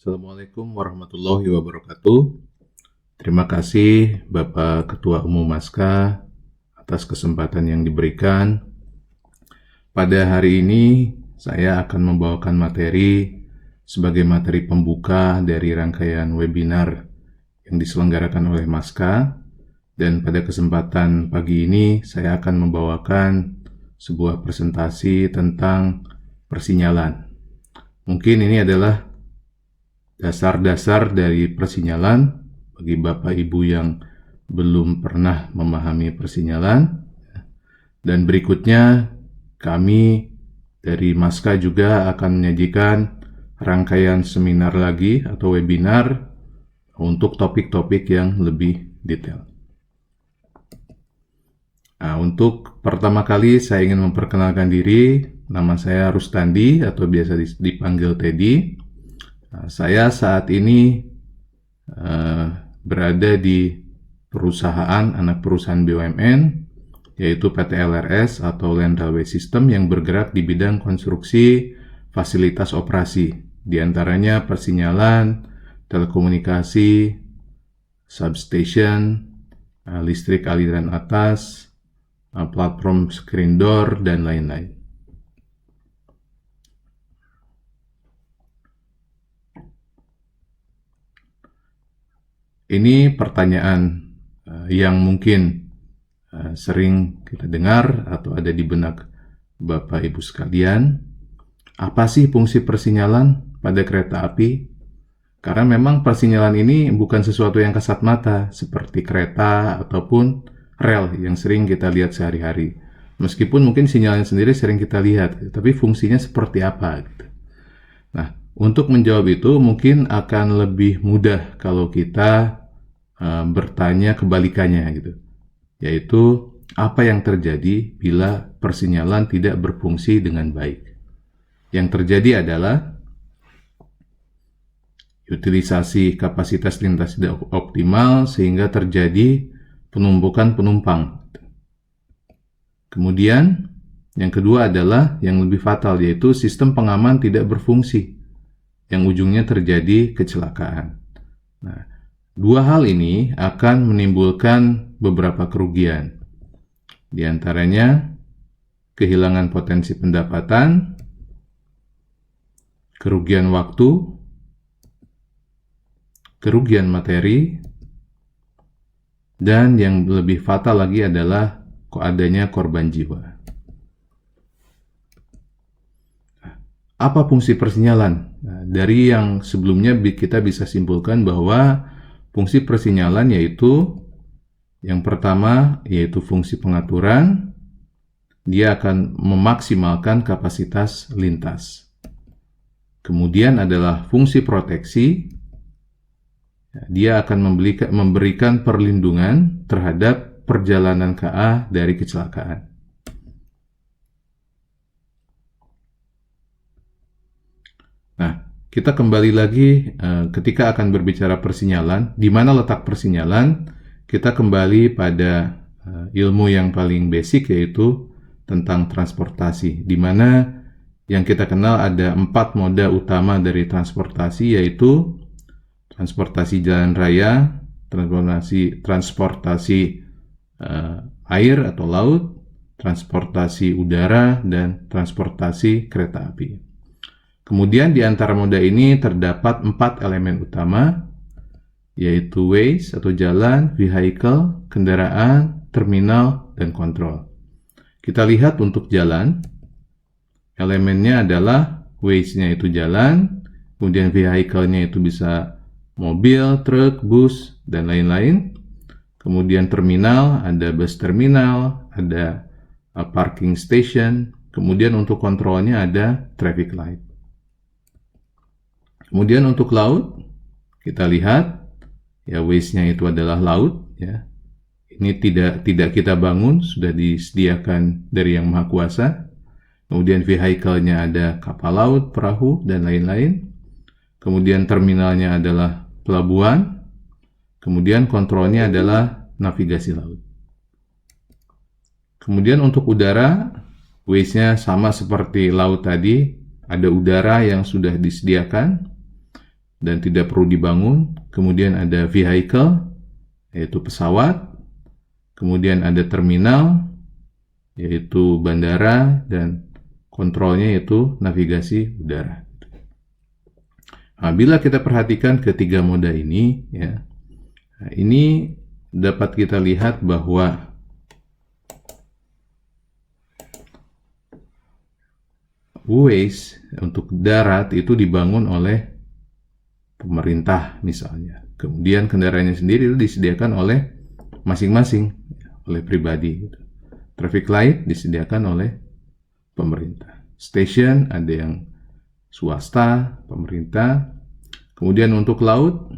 Assalamualaikum warahmatullahi wabarakatuh. Terima kasih Bapak Ketua Umum Maska atas kesempatan yang diberikan. Pada hari ini saya akan membawakan materi sebagai materi pembuka dari rangkaian webinar yang diselenggarakan oleh Maska. Dan pada kesempatan pagi ini saya akan membawakan sebuah presentasi tentang persinyalan. Mungkin ini adalah dasar-dasar dari persinyalan bagi Bapak Ibu yang belum pernah memahami persinyalan. Dan berikutnya kami dari Maska juga akan menyajikan rangkaian seminar lagi atau webinar untuk topik-topik yang lebih detail. Nah, untuk pertama kali saya ingin memperkenalkan diri. Nama saya Rustandi atau biasa dipanggil Teddy. Saya saat ini berada di perusahaan, anak perusahaan BUMN, yaitu PT LRS atau Land Railway System yang bergerak di bidang konstruksi fasilitas operasi, di antaranya persinyalan, telekomunikasi, substation, listrik aliran atas, platform screen door, dan lain-lain. Ini pertanyaan yang mungkin sering kita dengar atau ada di benak Bapak Ibu sekalian. Apa sih fungsi persinyalan pada kereta api? Karena memang persinyalan ini bukan sesuatu yang kasat mata seperti kereta ataupun rel yang sering kita lihat sehari-hari. Meskipun mungkin sinyalnya sendiri sering kita lihat, tapi fungsinya seperti apa gitu. Nah, untuk menjawab itu mungkin akan lebih mudah kalau kita bertanya kebalikannya gitu, yaitu apa yang terjadi bila persinyalan tidak berfungsi dengan baik. Yang terjadi adalah utilisasi kapasitas lintas tidak optimal sehingga terjadi penumpukan penumpang. Kemudian yang kedua adalah yang lebih fatal, yaitu sistem pengaman tidak berfungsi yang ujungnya terjadi kecelakaan. Nah, dua hal ini akan menimbulkan beberapa kerugian. Di antaranya kehilangan potensi pendapatan, kerugian waktu, kerugian materi, dan yang lebih fatal lagi adalah adanya korban jiwa. Apa fungsi persinyalan? Nah, dari yang sebelumnya kita bisa simpulkan bahwa fungsi persinyalan yaitu yang pertama yaitu fungsi pengaturan. Dia akan memaksimalkan kapasitas lintas. Kemudian adalah fungsi proteksi. Dia akan memberikan perlindungan terhadap perjalanan KA dari kecelakaan. Nah, kita kembali lagi ketika akan berbicara persinyalan, di mana letak persinyalan, kita kembali pada ilmu yang paling basic, yaitu tentang transportasi, di mana yang kita kenal ada 4 moda utama dari transportasi, yaitu transportasi jalan raya, transportasi air atau laut, transportasi udara, dan transportasi kereta api. Kemudian di antara moda ini terdapat 4 elemen utama, yaitu ways atau jalan, vehicle, kendaraan, terminal, dan kontrol. Kita lihat untuk jalan, elemennya adalah ways-nya itu jalan, kemudian vehicle-nya itu bisa mobil, truk, bus, dan lain-lain. Kemudian terminal, ada bus terminal, ada parking station. Kemudian untuk kontrolnya ada traffic light. Kemudian untuk laut, kita lihat ya ways-nya itu adalah laut ya. Ini tidak kita bangun, sudah disediakan dari Yang Maha Kuasa. Kemudian vehicle-nya ada kapal laut, perahu, dan lain-lain. Kemudian terminalnya adalah pelabuhan. Kemudian kontrolnya adalah navigasi laut. Kemudian untuk udara, ways-nya sama seperti laut tadi, ada udara yang sudah disediakan. dan tidak perlu dibangun. Kemudian ada vehicle, yaitu pesawat. Kemudian ada terminal, yaitu bandara, dan kontrolnya yaitu navigasi udara. Nah, bila kita perhatikan ketiga moda ini, ya, ini dapat kita lihat bahwa ways untuk darat itu dibangun oleh pemerintah misalnya. Kemudian kendaraannya sendiri itu disediakan oleh masing-masing, oleh pribadi. Traffic light disediakan oleh pemerintah. Station ada yang swasta, pemerintah. Kemudian untuk laut,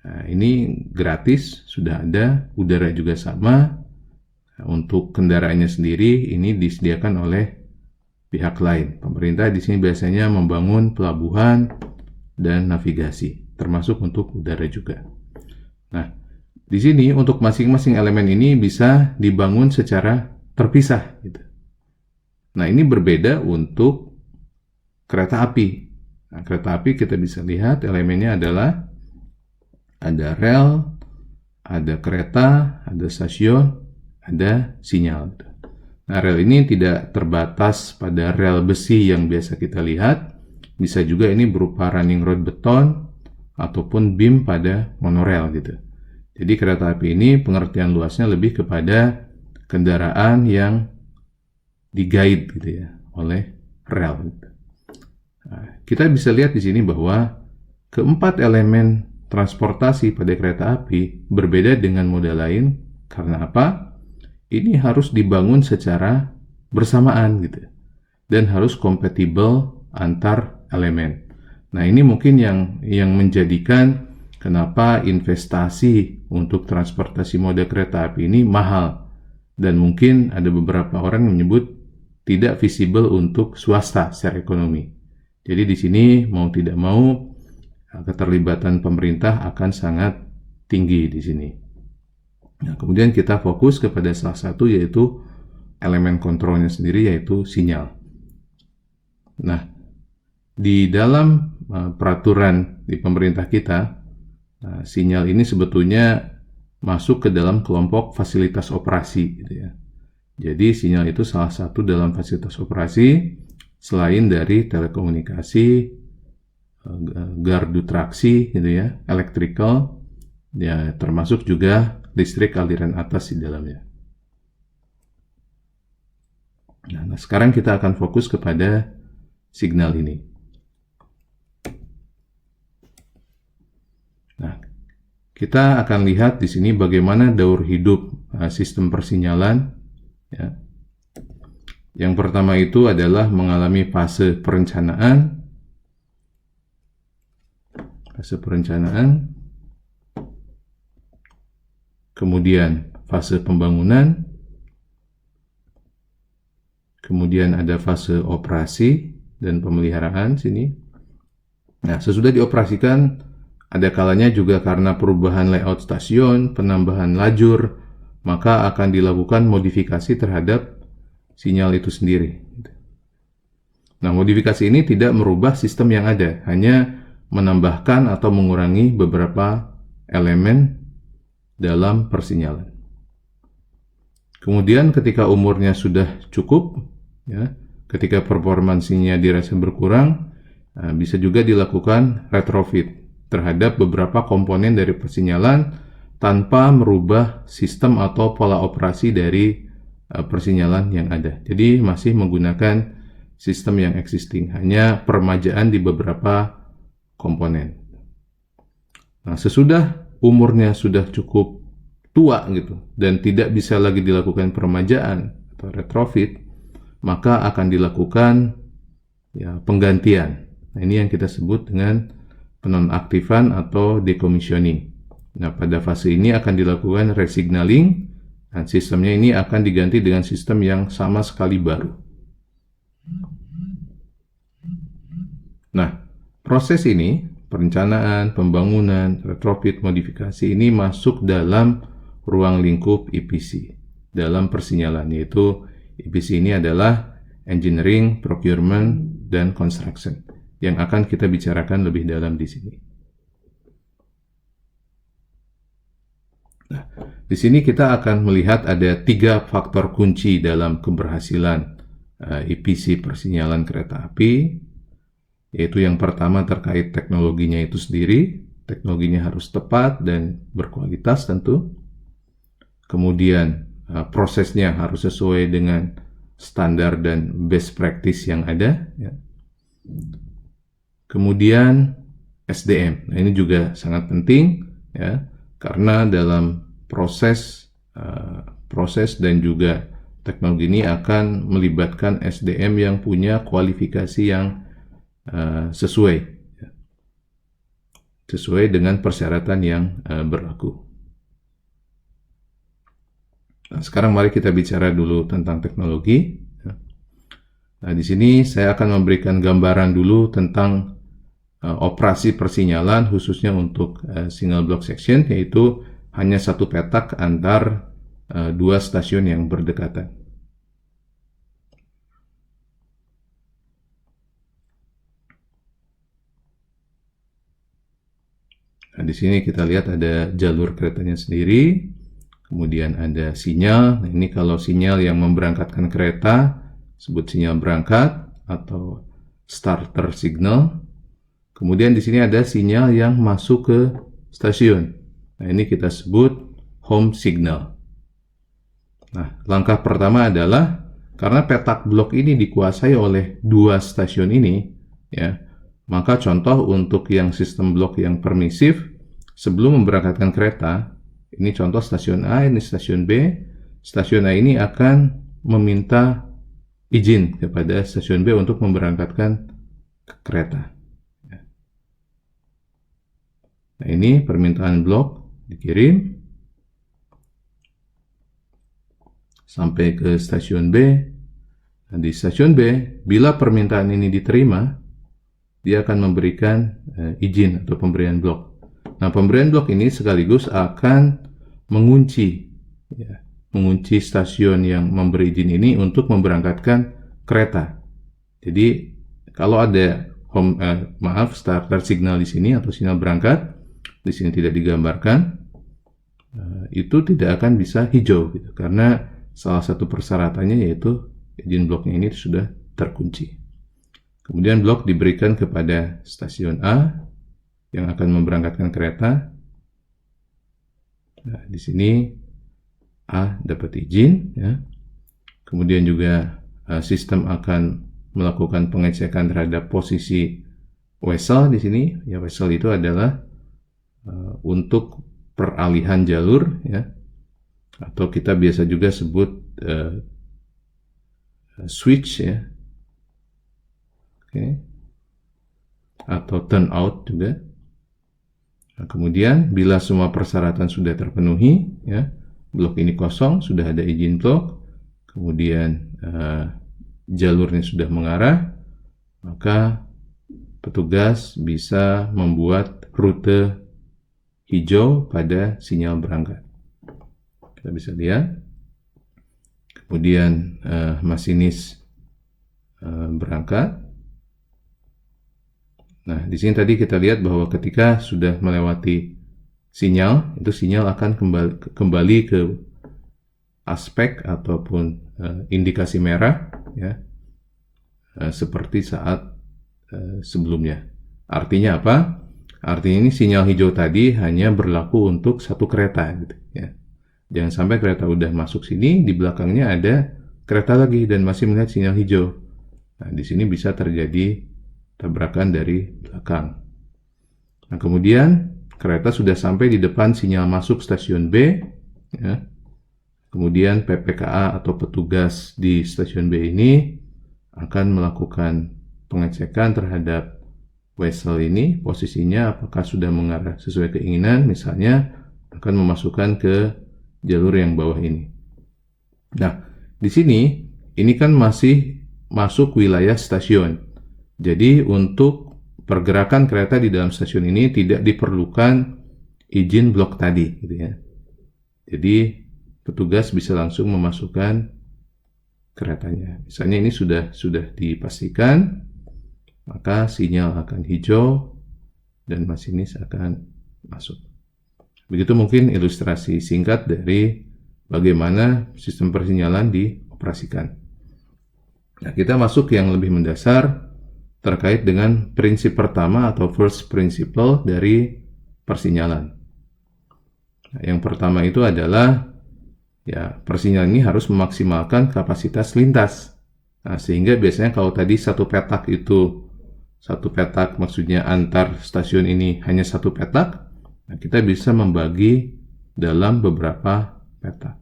nah ini gratis, sudah ada. Udara juga sama. Untuk kendaraannya sendiri ini disediakan oleh pihak lain. Pemerintah di sini biasanya membangun pelabuhan dan navigasi, termasuk untuk udara juga. Nah, di sini untuk masing-masing elemen ini bisa dibangun secara terpisah, gitu. Nah, ini berbeda untuk kereta api. Nah, kereta api kita bisa lihat elemennya adalah ada rel, ada kereta, ada stasiun, ada sinyal. Nah, rel ini tidak terbatas pada rel besi yang biasa kita lihat. Bisa juga ini berupa running rod beton ataupun beam pada monorail, gitu. Jadi kereta api ini pengertian luasnya lebih kepada kendaraan yang di-guide, gitu ya, oleh rel. Nah, kita bisa lihat di sini bahwa keempat elemen transportasi pada kereta api berbeda dengan moda lain. Karena apa? Ini harus dibangun secara bersamaan, gitu, dan harus kompatibel antar elemen. Nah, ini mungkin yang menjadikan kenapa investasi untuk transportasi moda kereta api ini mahal, dan mungkin ada beberapa orang yang menyebut tidak visible untuk swasta secara ekonomi. Jadi di sini mau tidak mau keterlibatan pemerintah akan sangat tinggi di sini. Nah, kemudian kita fokus kepada salah satu, yaitu elemen kontrolnya sendiri, yaitu sinyal. Nah, di dalam peraturan di pemerintah kita, sinyal ini sebetulnya masuk ke dalam kelompok fasilitas operasi, gitu ya. Jadi sinyal itu salah satu dalam fasilitas operasi selain dari telekomunikasi, gardu traksi, gitu ya, electrical, ya, termasuk juga listrik aliran atas di dalamnya. Nah, sekarang kita akan fokus kepada signal ini. Nah, kita akan lihat di sini bagaimana daur hidup sistem persinyalan. Ya. Yang pertama itu adalah mengalami fase perencanaan. Kemudian fase pembangunan, kemudian ada fase operasi dan pemeliharaan sini. Nah, sesudah dioperasikan, ada kalanya juga karena perubahan layout stasiun, penambahan lajur, maka akan dilakukan modifikasi terhadap sinyal itu sendiri. Nah, modifikasi ini tidak merubah sistem yang ada, hanya menambahkan atau mengurangi beberapa elemen dalam persinyalan. Kemudian ketika umurnya sudah cukup, ya, ketika performansinya dirasa berkurang, bisa juga dilakukan retrofit terhadap beberapa komponen dari persinyalan tanpa merubah sistem atau pola operasi dari persinyalan yang ada. Jadi masih menggunakan sistem yang existing, hanya peremajaan di beberapa komponen. Nah, sesudah umurnya sudah cukup tua, gitu, dan tidak bisa lagi dilakukan peremajaan atau retrofit, maka akan dilakukan, ya, penggantian. Nah, ini yang kita sebut dengan penonaktifan atau decommissioning. Nah, pada fase ini akan dilakukan resignaling, dan sistemnya ini akan diganti dengan sistem yang sama sekali baru. Nah, proses ini, perencanaan, pembangunan, retrofit, modifikasi, ini masuk dalam ruang lingkup EPC dalam persinyalan, yaitu EPC ini adalah Engineering, Procurement, dan Construction. yang akan kita bicarakan lebih dalam di sini. Nah, di sini kita akan melihat ada 3 faktor kunci dalam keberhasilan EPC persinyalan kereta api, yaitu yang pertama terkait teknologinya itu sendiri. Teknologinya harus tepat dan berkualitas tentu. Kemudian prosesnya harus sesuai dengan standar dan best practice yang ada. Ya. Kemudian SDM. Nah, ini juga sangat penting, ya, karena dalam proses dan juga teknologi ini akan melibatkan SDM yang punya kualifikasi yang sesuai dengan persyaratan yang berlaku. Nah, sekarang mari kita bicara dulu tentang teknologi. Nah, di sini saya akan memberikan gambaran dulu tentang operasi persinyalan khususnya untuk single block section, yaitu hanya satu petak antar 2 stasiun yang berdekatan. Nah, di sini kita lihat ada jalur keretanya sendiri, kemudian ada sinyal. Nah, ini kalau sinyal yang memberangkatkan kereta, sebut sinyal berangkat atau starter signal. Kemudian di sini ada sinyal yang masuk ke stasiun. Nah, ini kita sebut home signal. Nah, langkah pertama adalah karena petak blok ini dikuasai oleh 2 stasiun ini, ya, maka contoh untuk yang sistem blok yang permisif, sebelum memberangkatkan kereta, ini contoh stasiun A, ini stasiun B, stasiun A ini akan meminta izin kepada stasiun B untuk memberangkatkan kereta. Nah, ini permintaan blok dikirim sampai ke stasiun B. Nah, di stasiun B, bila permintaan ini diterima, dia akan memberikan izin atau pemberian blok. Nah, pemberian blok ini sekaligus akan mengunci stasiun yang memberi izin ini untuk memberangkatkan kereta. Jadi, kalau ada starter signal di sini atau sinyal berangkat, di sini tidak digambarkan, itu tidak akan bisa hijau, gitu, karena salah satu persyaratannya yaitu izin bloknya ini sudah terkunci. Kemudian blok diberikan kepada stasiun A yang akan memberangkatkan kereta. Nah, di sini A dapat izin, ya. Kemudian juga sistem akan melakukan pengecekan terhadap posisi wesel di sini. Ya, wesel itu adalah untuk peralihan jalur, ya. Atau kita biasa juga sebut switch, ya. Atau turn out juga. Nah, kemudian bila semua persyaratan sudah terpenuhi, ya, blok ini kosong, sudah ada izin blok, kemudian jalurnya sudah mengarah, maka petugas bisa membuat rute hijau pada sinyal berangkat. Kita bisa lihat. Kemudian masinis berangkat. Nah, di sini tadi kita lihat bahwa ketika sudah melewati sinyal, itu sinyal akan kembali ke aspek ataupun indikasi merah, ya, seperti saat sebelumnya. Artinya apa? Artinya ini sinyal hijau tadi hanya berlaku untuk satu kereta, gitu, ya. Jangan sampai kereta udah masuk sini, di belakangnya ada kereta lagi dan masih melihat sinyal hijau. Nah, di sini bisa terjadi tabrakan dari belakang. Nah, kemudian kereta sudah sampai di depan sinyal masuk stasiun B, ya. Kemudian PPKA atau petugas di stasiun B ini akan melakukan pengecekan terhadap wesel ini, posisinya apakah sudah mengarah sesuai keinginan, misalnya akan memasukkan ke jalur yang bawah ini. Nah, di sini ini kan masih masuk wilayah stasiun. Jadi untuk pergerakan kereta di dalam stasiun ini tidak diperlukan izin blok tadi, gitu, ya. Jadi petugas bisa langsung memasukkan keretanya. Misalnya ini sudah dipastikan maka sinyal akan hijau dan masinis akan masuk. Begitu mungkin ilustrasi singkat dari bagaimana sistem persinyalan dioperasikan. Nah, kita masuk yang lebih mendasar terkait dengan prinsip pertama atau first principle dari persinyalan. Nah, yang pertama itu adalah persinyalan ini harus memaksimalkan kapasitas lintas. Nah, sehingga biasanya kalau tadi satu petak maksudnya antar stasiun ini hanya satu petak, nah kita bisa membagi dalam beberapa petak.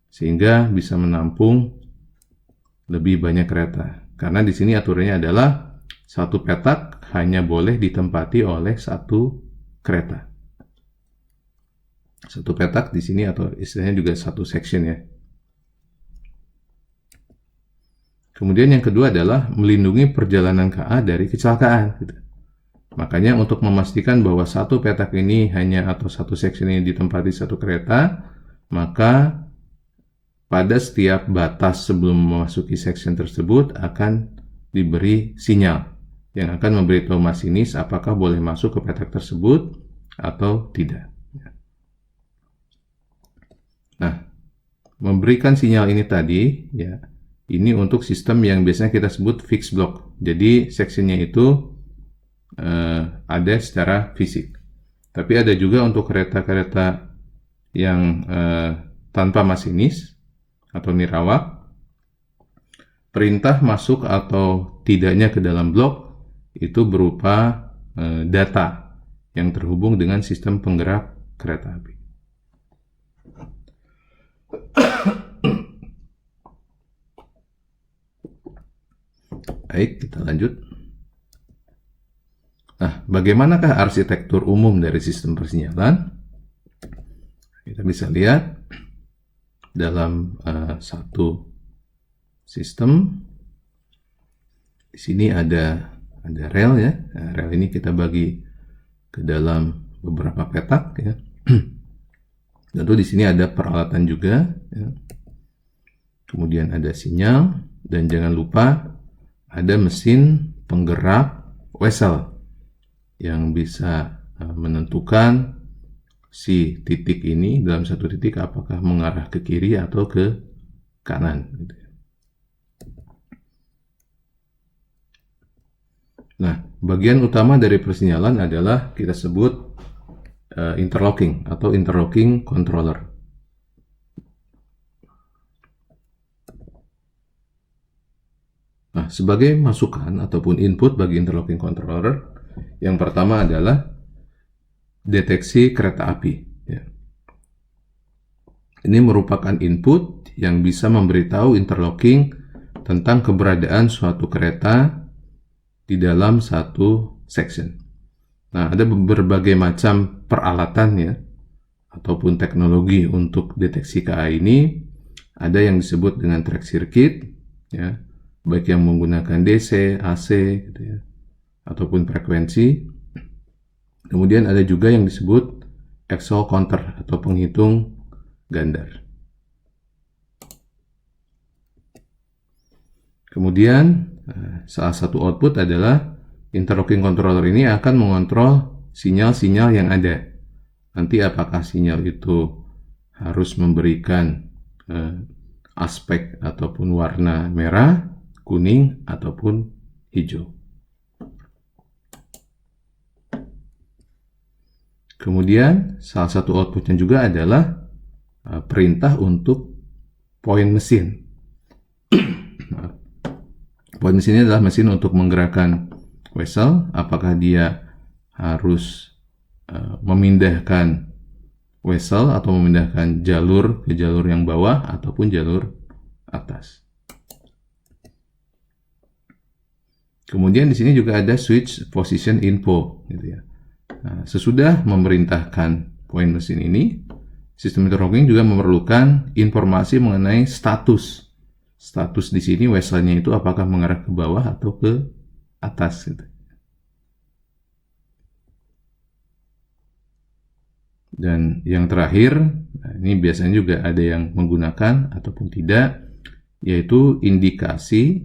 Sehingga bisa menampung lebih banyak kereta. Karena di sini aturannya adalah satu petak hanya boleh ditempati oleh satu kereta. Satu petak di sini atau istilahnya juga satu section ya. Kemudian yang kedua adalah melindungi perjalanan KA dari kecelakaan. Makanya untuk memastikan bahwa satu petak ini hanya atau satu section ini ditempati satu kereta, maka pada setiap batas sebelum memasuki section tersebut akan diberi sinyal yang akan memberitahu masinis apakah boleh masuk ke petak tersebut atau tidak. Nah, memberikan sinyal ini tadi, ini untuk sistem yang biasanya kita sebut fixed block. Jadi, sectionnya itu ada secara fisik. Tapi ada juga untuk kereta-kereta yang tanpa masinis atau nirawak, perintah masuk atau tidaknya ke dalam blok itu berupa data yang terhubung dengan sistem penggerak kereta api. Baik, kita lanjut. Nah, bagaimanakah arsitektur umum dari sistem persinyalan? Kita bisa lihat dalam satu sistem. Di sini ada rel ya. Nah, rel ini kita bagi ke dalam beberapa petak ya. Tentu di sini ada peralatan juga ya. Kemudian ada sinyal dan jangan lupa ada mesin penggerak wesel yang bisa menentukan si titik ini dalam satu titik apakah mengarah ke kiri atau ke kanan. Nah, bagian utama dari persinyalan adalah kita sebut interlocking atau interlocking controller. Nah, sebagai masukan ataupun input bagi interlocking controller, yang pertama adalah deteksi kereta api. Ini merupakan input yang bisa memberitahu interlocking tentang keberadaan suatu kereta di dalam satu section. Nah, ada berbagai macam peralatan ya, ataupun teknologi untuk deteksi KA ini. Ada yang disebut dengan track circuit, ya, baik yang menggunakan DC, AC, gitu ya, ataupun frekuensi. Kemudian ada juga yang disebut Exole counter atau penghitung gandar. Kemudian salah satu output adalah interlocking controller ini akan mengontrol sinyal-sinyal yang ada. Nanti apakah sinyal itu harus memberikan aspek ataupun warna merah, kuning, ataupun hijau. Kemudian salah satu outputnya juga adalah perintah untuk poin mesin. Poin mesin ini adalah mesin untuk menggerakkan wesel, apakah dia harus memindahkan wesel atau memindahkan jalur ke jalur yang bawah ataupun jalur atas. Kemudian di sini juga ada switch position info, gitu ya. Nah, sesudah memerintahkan poin mesin ini, sistem interlocking juga memerlukan informasi mengenai status. Status di sini weselnya itu apakah mengarah ke bawah atau ke atas, gitu. Dan yang terakhir, nah ini biasanya juga ada yang menggunakan ataupun tidak, yaitu indikasi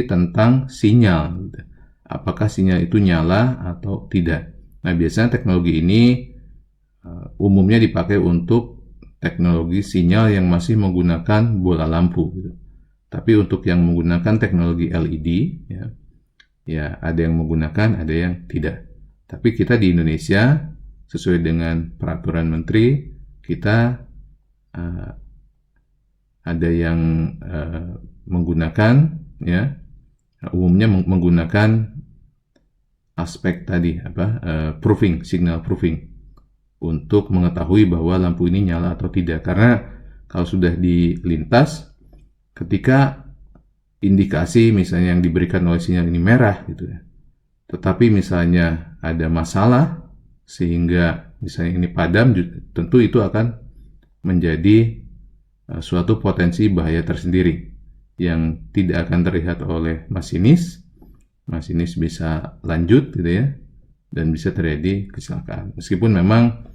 tentang sinyal, gitu. Apakah sinyal itu nyala atau tidak. Nah, biasanya teknologi ini umumnya dipakai untuk teknologi sinyal yang masih menggunakan bola lampu, gitu. Tapi untuk yang menggunakan teknologi LED, ya ada yang menggunakan, ada yang tidak. Tapi kita di Indonesia, sesuai dengan peraturan menteri, kita ada yang menggunakan, ya, umumnya menggunakan aspek tadi proofing, signal proofing, untuk mengetahui bahwa lampu ini nyala atau tidak. Karena kalau sudah dilintas, ketika indikasi misalnya yang diberikan oleh sinyal ini merah, gitu ya, tetapi misalnya ada masalah sehingga misalnya ini padam, tentu itu akan menjadi suatu potensi bahaya tersendiri yang tidak akan terlihat oleh masinis. Masinis bisa lanjut, gitu ya, dan bisa terjadi kecelakaan. Meskipun memang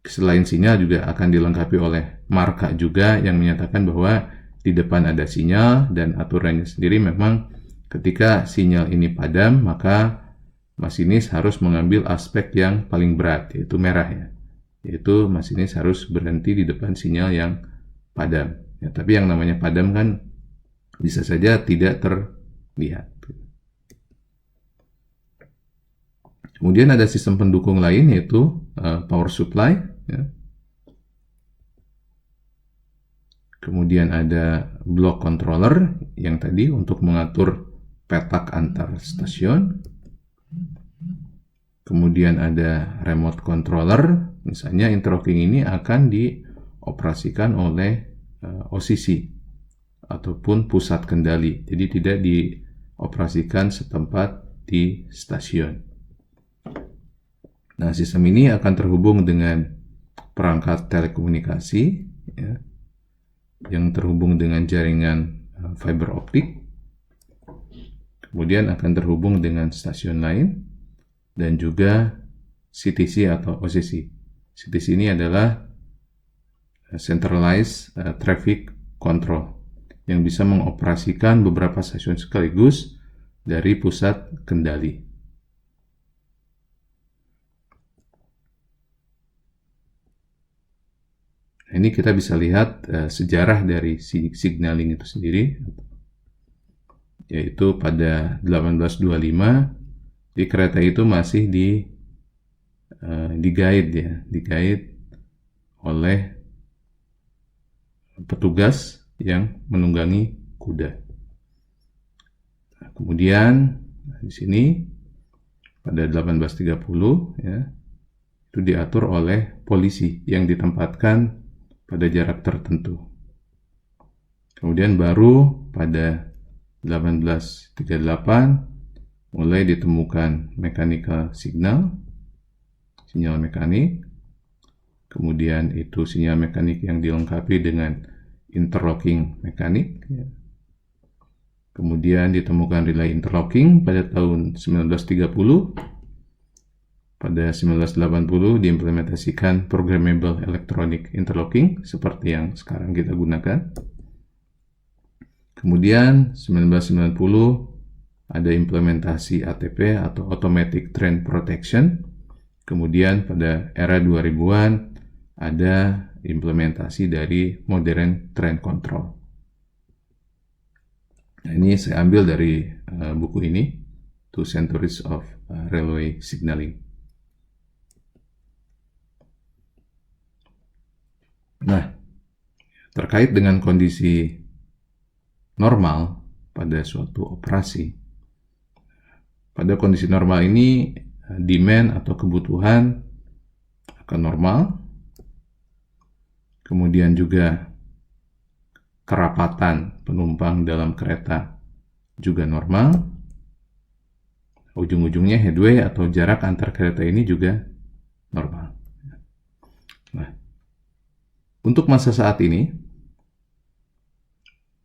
selain sinyal juga akan dilengkapi oleh marka juga yang menyatakan bahwa di depan ada sinyal, dan aturannya sendiri memang ketika sinyal ini padam, maka masinis harus mengambil aspek yang paling berat, yaitu merah, ya. Yaitu masinis harus berhenti di depan sinyal yang padam. Ya, tapi yang namanya padam kan bisa saja tidak terlihat. Kemudian ada sistem pendukung lain, yaitu power supply, ya. Kemudian ada block controller yang tadi untuk mengatur petak antar stasiun. Kemudian ada remote controller, misalnya interlocking ini akan dioperasikan oleh OCC ataupun pusat kendali, jadi tidak dioperasikan setempat di stasiun. Nah, sistem ini akan terhubung dengan perangkat telekomunikasi, ya, yang terhubung dengan jaringan fiber optik, kemudian akan terhubung dengan stasiun lain, dan juga CTC atau OCC. CTC ini adalah Centralized Traffic Control, yang bisa mengoperasikan beberapa stasiun sekaligus dari pusat kendali. Ini kita bisa lihat sejarah dari signaling itu sendiri, yaitu pada 1825 di kereta itu masih di-guide oleh petugas yang menunggangi kuda. Nah, kemudian di sini pada 1830, ya, itu diatur oleh polisi yang ditempatkan pada jarak tertentu. Kemudian baru pada 1838 mulai ditemukan mechanical signal, sinyal mekanik. Kemudian itu sinyal mekanik yang dilengkapi dengan interlocking mekanik, ya. Kemudian ditemukan relay interlocking pada tahun 1930. Pada 1980 diimplementasikan programmable electronic interlocking seperti yang sekarang kita gunakan. Kemudian 1990 ada implementasi ATP atau Automatic Train Protection. Kemudian pada era 2000-an ada implementasi dari Modern Train Control. Nah, ini saya ambil dari buku ini, Two Centuries of Railway Signaling. Nah, terkait dengan kondisi normal pada suatu operasi, pada kondisi normal ini demand atau kebutuhan akan normal, kemudian juga kerapatan penumpang dalam kereta juga normal, ujung-ujungnya headway atau jarak antar kereta ini juga normal. Nah, untuk masa saat ini,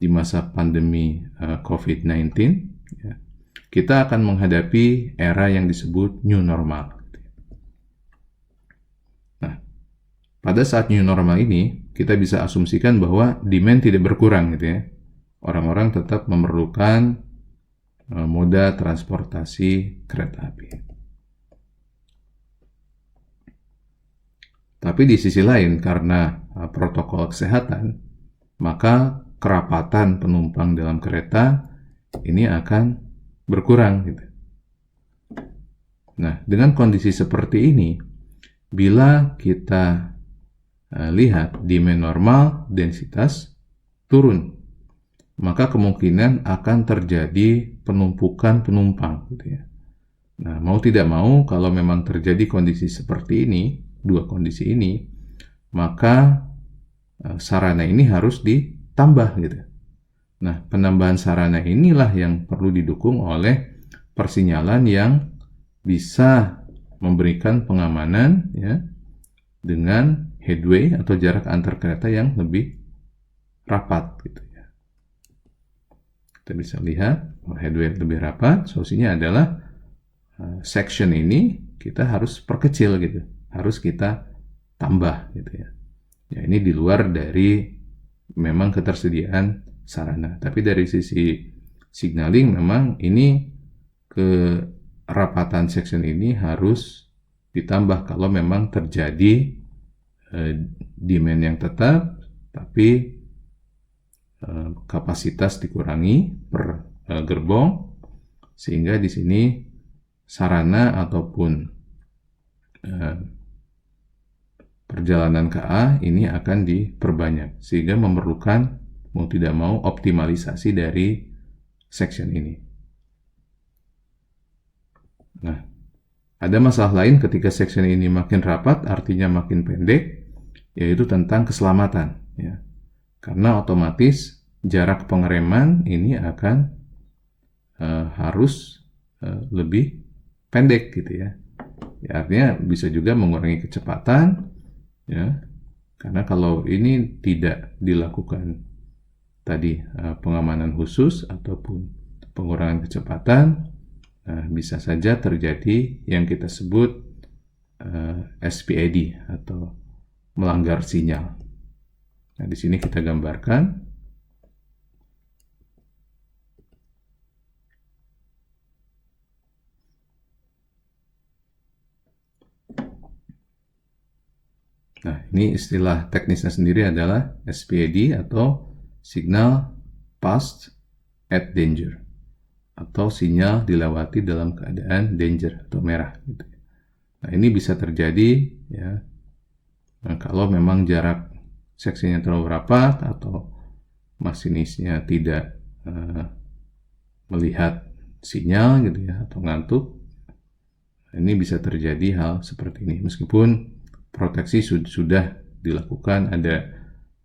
di masa pandemi COVID-19, ya, kita akan menghadapi era yang disebut new normal. Nah, pada saat new normal ini, kita bisa asumsikan bahwa demand tidak berkurang, gitu ya. orang-orang tetap memerlukan moda transportasi kereta api. Tapi di sisi lain, karena protokol kesehatan, maka kerapatan penumpang dalam kereta ini akan berkurang gitu. Nah, dengan kondisi seperti ini, bila kita lihat demand normal, densitas turun, maka kemungkinan akan terjadi penumpukan penumpang gitu ya. Nah, mau tidak mau, kalau memang terjadi kondisi seperti ini, dua kondisi ini, maka sarana ini harus ditambah gitu. Nah, penambahan sarana inilah yang perlu didukung oleh persinyalan yang bisa memberikan pengamanan ya, dengan headway atau jarak antar kereta yang lebih rapat gitu ya. Kita bisa lihat headway lebih rapat, solusinya adalah section ini kita harus perkecil gitu, harus kita tambah gitu ya. Ya, ini di luar dari memang ketersediaan sarana. Tapi dari sisi signaling memang ini kerapatan section ini harus ditambah kalau memang terjadi demand yang tetap, tapi kapasitas dikurangi per gerbong, sehingga di sini sarana ataupun perjalanan KA ini akan diperbanyak, sehingga memerlukan mau tidak mau optimalisasi dari section ini. Nah, ada masalah lain ketika section ini makin rapat, artinya makin pendek, yaitu tentang keselamatan ya. Karena otomatis jarak pengereman ini akan harus lebih pendek gitu ya. Ya, artinya bisa juga mengurangi kecepatan ya. Karena kalau ini tidak dilakukan tadi pengamanan khusus ataupun pengurangan kecepatan, bisa saja terjadi yang kita sebut SPAD atau melanggar sinyal. Nah, di sini kita gambarkan. Nah, ini istilah teknisnya sendiri adalah SPAD atau Signal Passed at Danger, atau sinyal dilewati dalam keadaan danger atau merah gitu. Nah, ini bisa terjadi ya kalau memang jarak seksinya terlalu rapat atau masinisnya tidak melihat sinyal gitu ya, atau ngantuk. Ini bisa terjadi hal seperti ini, meskipun proteksi sudah dilakukan, ada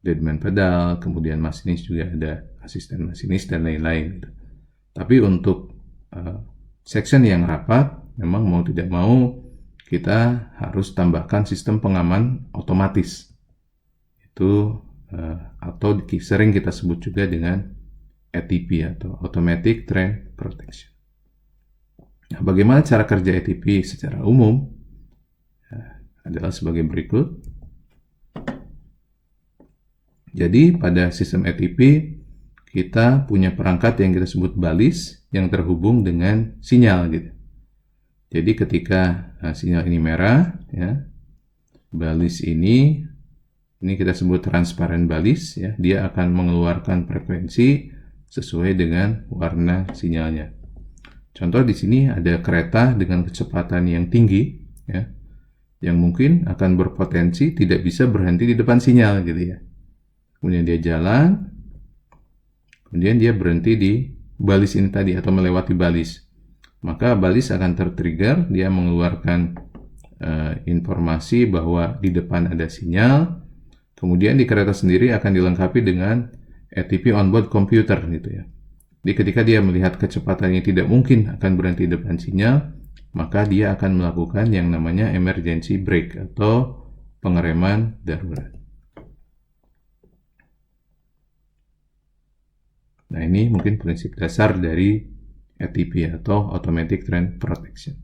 deadman pedal, kemudian masinis juga ada asisten masinis dan lain-lain gitu. Tapi untuk section yang rapat, memang mau tidak mau kita harus tambahkan sistem pengaman otomatis. Itu atau sering kita sebut juga dengan ATP atau Automatic Train Protection. Nah, bagaimana cara kerja ATP secara umum? Adalah sebagai berikut. Jadi pada sistem ATP kita punya perangkat yang kita sebut balis yang terhubung dengan sinyal gitu. Jadi ketika sinyal ini merah ya, balis ini kita sebut transparent balis ya, dia akan mengeluarkan frekuensi sesuai dengan warna sinyalnya. Contoh di sini ada kereta dengan kecepatan yang tinggi ya, yang mungkin akan berpotensi tidak bisa berhenti di depan sinyal gitu ya. Kemudian dia jalan, kemudian dia berhenti di balis ini tadi atau melewati balis. Maka balis akan tertrigger, dia mengeluarkan informasi bahwa di depan ada sinyal. Kemudian di kereta sendiri akan dilengkapi dengan ATP onboard computer gitu ya. Jadi ketika dia melihat kecepatannya tidak mungkin akan berhenti di depan sinyal, maka dia akan melakukan yang namanya emergency brake atau pengereman darurat. Nah, ini mungkin prinsip dasar dari ATP atau Automatic Train Protection.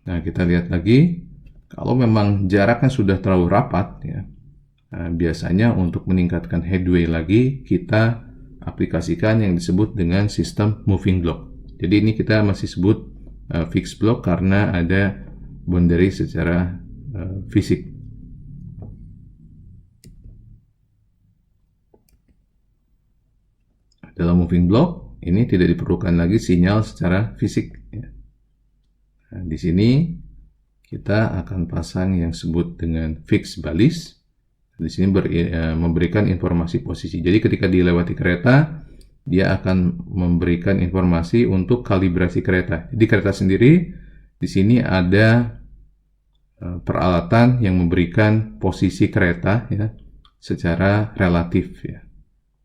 Nah, kita lihat lagi, kalau memang jaraknya sudah terlalu rapat ya, biasanya untuk meningkatkan headway lagi, kita aplikasikan yang disebut dengan sistem moving block. Jadi ini kita masih sebut fixed block karena ada boundary secara fisik. Dalam moving block ini tidak diperlukan lagi sinyal secara fisik. Nah, di sini kita akan pasang yang disebut dengan fixed balis. Di sini memberikan informasi posisi. Jadi ketika dilewati kereta, dia akan memberikan informasi untuk kalibrasi kereta. Jadi kereta sendiri di sini ada peralatan yang memberikan posisi kereta ya secara relatif ya.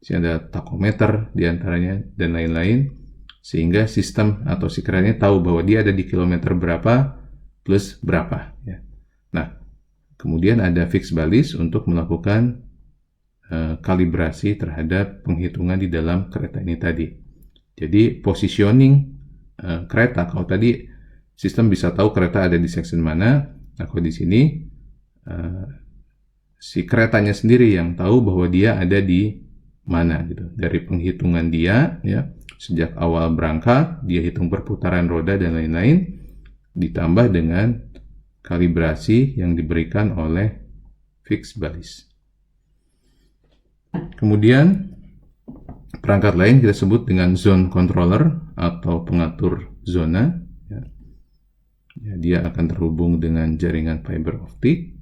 Di sini ada tachometer diantaranya dan lain-lain, sehingga sistem atau si keretanya tahu bahwa dia ada di kilometer berapa plus berapa ya. Nah, kemudian ada fixed balis untuk melakukan kalibrasi terhadap penghitungan di dalam kereta ini tadi. Jadi positioning kereta, kalau tadi sistem bisa tahu kereta ada di section mana, nah kalau di sini si keretanya sendiri yang tahu bahwa dia ada di mana gitu. Dari penghitungan dia ya, sejak awal berangkat, dia hitung perputaran roda dan lain-lain, ditambah dengan kalibrasi yang diberikan oleh fixed balis. Kemudian perangkat lain kita sebut dengan zone controller atau pengatur zona. Ya, dia akan terhubung dengan jaringan fiber optik,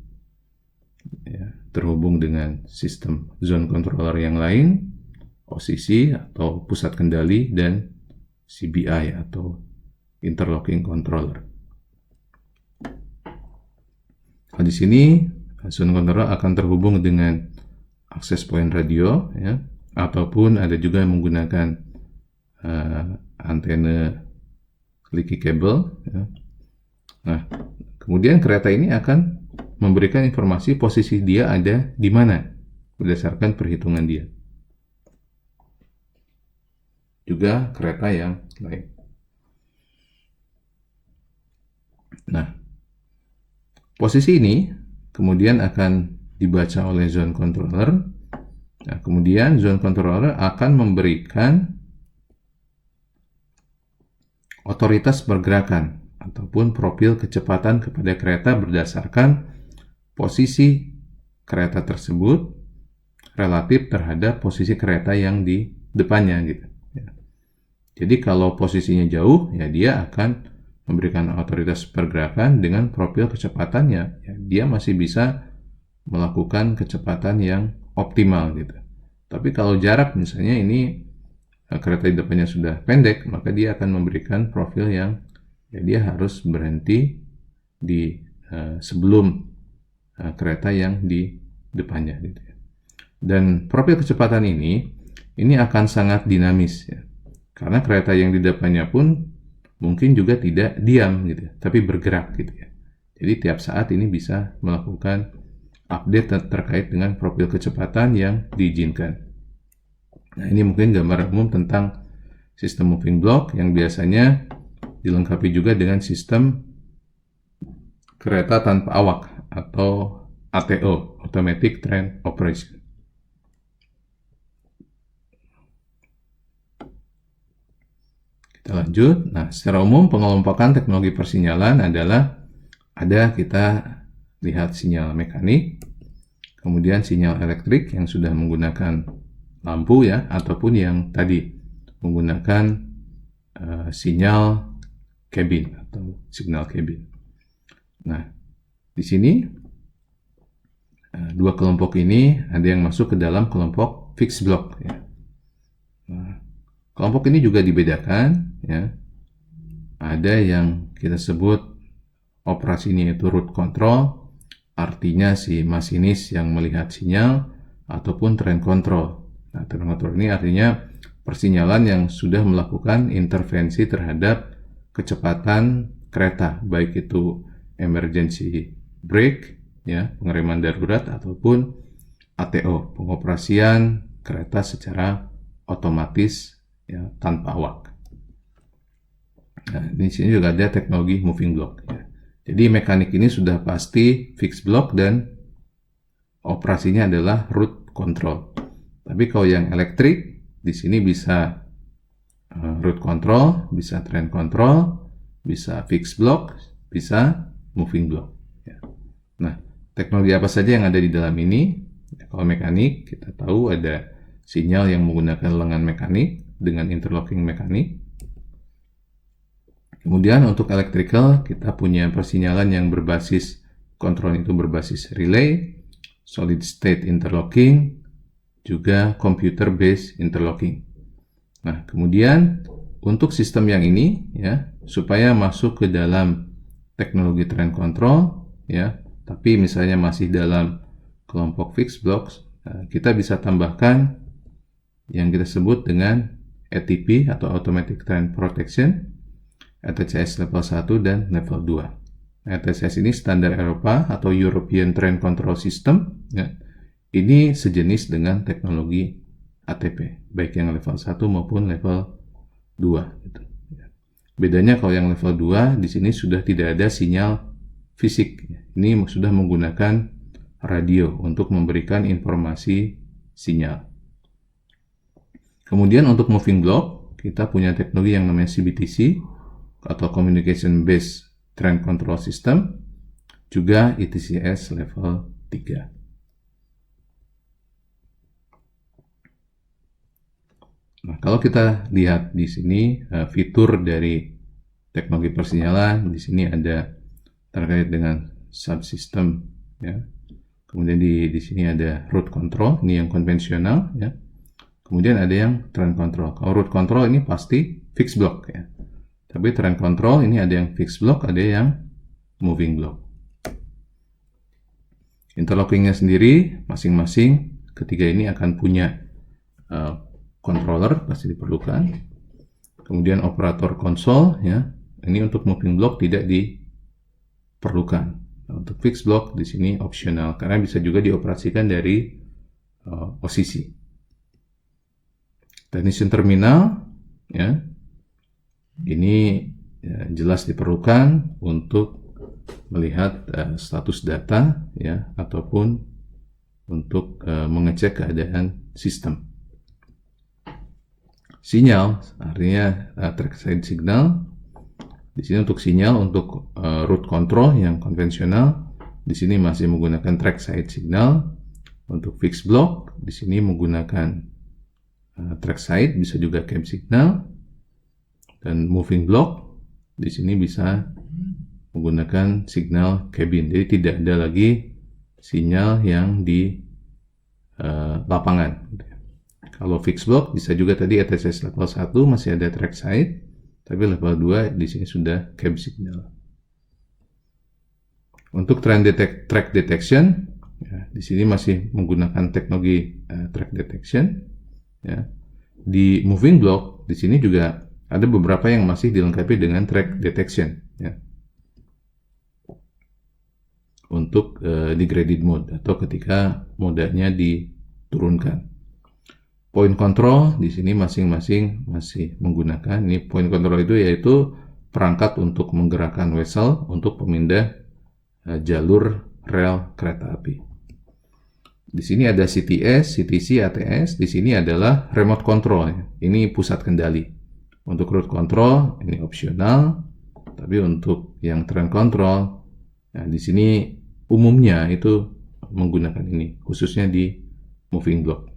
ya, terhubung dengan sistem zone controller yang lain, OCC atau pusat kendali, dan CBI atau interlocking controller. Nah, di sini zone controller akan terhubung dengan access point radio ya, ataupun ada juga yang menggunakan antena leaky cable ya. Nah, kemudian kereta ini akan memberikan informasi posisi dia ada di mana berdasarkan perhitungan dia. Juga kereta yang lain. Nah, posisi ini kemudian akan dibaca oleh zone controller. Nah, kemudian zone controller akan memberikan otoritas pergerakan ataupun profil kecepatan kepada kereta berdasarkan posisi kereta tersebut relatif terhadap posisi kereta yang di depannya gitu. Jadi kalau posisinya jauh, ya dia akan memberikan otoritas pergerakan dengan profil kecepatannya. Ya, dia masih bisa melakukan kecepatan yang optimal gitu. Tapi kalau jarak misalnya ini kereta di depannya sudah pendek, maka dia akan memberikan profil yang ya dia harus berhenti di sebelum kereta yang di depannya gitu ya. Dan profil kecepatan ini akan sangat dinamis ya. Karena kereta yang di depannya pun mungkin juga tidak diam gitu, tapi bergerak gitu ya. Jadi tiap saat ini bisa melakukan update terkait dengan profil kecepatan yang diizinkan. Nah, ini mungkin gambaran umum tentang sistem moving block yang biasanya dilengkapi juga dengan sistem kereta tanpa awak atau ATO, Automatic Train Operation. Kita lanjut. Nah, secara umum pengelompokan teknologi persinyalan adalah kita lihat sinyal mekanik, kemudian sinyal elektrik yang sudah menggunakan lampu ya, ataupun yang tadi menggunakan sinyal cabin atau signal cabin. Nah, di sini dua kelompok ini ada yang masuk ke dalam kelompok fixed block ya. Nah, kelompok ini juga dibedakan ya. Ada yang kita sebut operasinya itu route control, artinya si masinis yang melihat sinyal, ataupun train control. Nah, train control ini artinya persinyalan yang sudah melakukan intervensi terhadap kecepatan kereta, baik itu emergency brake ya, pengereman darurat, ataupun ATO, pengoperasian kereta secara otomatis ya, tanpa awak. Nah, di sini juga ada teknologi moving block ya. Jadi mekanik ini sudah pasti fixed block dan operasinya adalah root control. Tapi kalau yang elektrik, di sini bisa root control, bisa train control, bisa fixed block, bisa moving block. Ya. Nah, teknologi apa saja yang ada di dalam ini? Ya, kalau mekanik, kita tahu ada sinyal yang menggunakan lengan mekanik dengan interlocking mekanik. Kemudian untuk electrical, kita punya persinyalan yang berbasis kontrol itu berbasis relay, solid state interlocking, juga computer based interlocking. Nah, kemudian untuk sistem yang ini ya, supaya masuk ke dalam teknologi train control ya, tapi misalnya masih dalam kelompok fixed blocks, kita bisa tambahkan yang kita sebut dengan ATP atau Automatic Train Protection, ATCS level 1 dan level 2. ATCS ini standar Eropa atau European Train Control System ya. Ini sejenis dengan teknologi ATP, baik yang level 1 maupun level 2 gitu. Bedanya kalau yang level 2 di sini sudah tidak ada sinyal fisik. Ini sudah menggunakan radio untuk memberikan informasi sinyal. Kemudian untuk moving block, kita punya teknologi yang namanya CBTC atau Communication Based Train Control System, juga ETCS level 3. Nah, kalau kita lihat di sini fitur dari teknologi persinyalan, di sini ada terkait dengan subsystem ya. Kemudian di sini ada root control, ini yang konvensional ya. Kemudian ada yang train control. Kalau root control ini pasti fixed block ya. Tapi train control ini ada yang fixed block, ada yang moving block. Interlockingnya sendiri masing-masing ketiga ini akan punya controller pasti diperlukan. Kemudian operator konsol ya. Ini untuk moving block tidak diperlukan. Nah, untuk fixed block di sini opsional karena bisa juga dioperasikan dari OCC. Technician terminal ya. Ini ya, jelas diperlukan untuk melihat status data ya ataupun untuk mengecek keadaan sistem. Sinyal artinya trackside signal. Di sini untuk sinyal untuk root control yang konvensional, di sini masih menggunakan trackside signal. Untuk fixed block di sini menggunakan trackside, bisa juga cab signal. Dan moving block di sini bisa menggunakan signal cabin. Jadi tidak ada lagi sinyal yang di lapangan. Kalau fixed block bisa juga tadi ATCS level 1 masih ada trackside, tapi level 2 di sini sudah cab signal. Untuk track detection, ya, di sini masih menggunakan teknologi track detection. Ya. Di moving block di sini juga ada beberapa yang masih dilengkapi dengan track detection. Ya. Untuk degraded mode atau ketika modanya diturunkan. Point control di sini masing-masing masih menggunakan. Ini point control itu yaitu perangkat untuk menggerakkan vessel untuk pemindah jalur rel kereta api. Di sini ada CTS, CTC, ATS. Di sini adalah remote control. Ya. Ini pusat kendali. Untuk root control ini opsional, tapi untuk yang train control, nah di sini umumnya itu menggunakan ini, khususnya di moving block.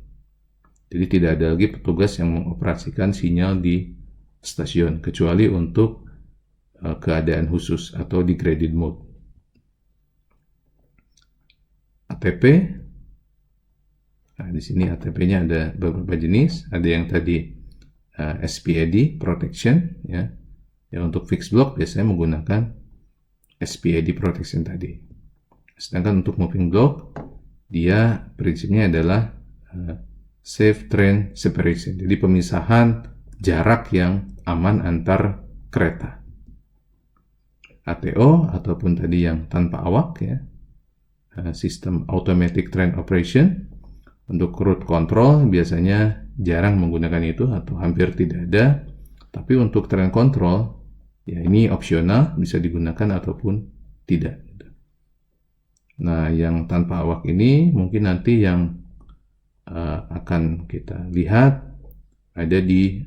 Jadi tidak ada lagi petugas yang mengoperasikan sinyal di stasiun, kecuali untuk keadaan khusus atau degraded mode. ATP, nah di sini ATP-nya ada beberapa jenis, ada yang tadi SPAD protection, ya. Yang untuk fixed block biasanya menggunakan SPAD protection tadi. Sedangkan untuk moving block, dia prinsipnya adalah safe train separation, jadi pemisahan jarak yang aman antar kereta. ATO ataupun tadi yang tanpa awak ya, sistem automatic train operation. Untuk route control biasanya jarang menggunakan itu atau hampir tidak ada, tapi untuk train control ya ini opsional, bisa digunakan ataupun tidak. Nah, yang tanpa awak ini mungkin nanti yang akan kita lihat ada di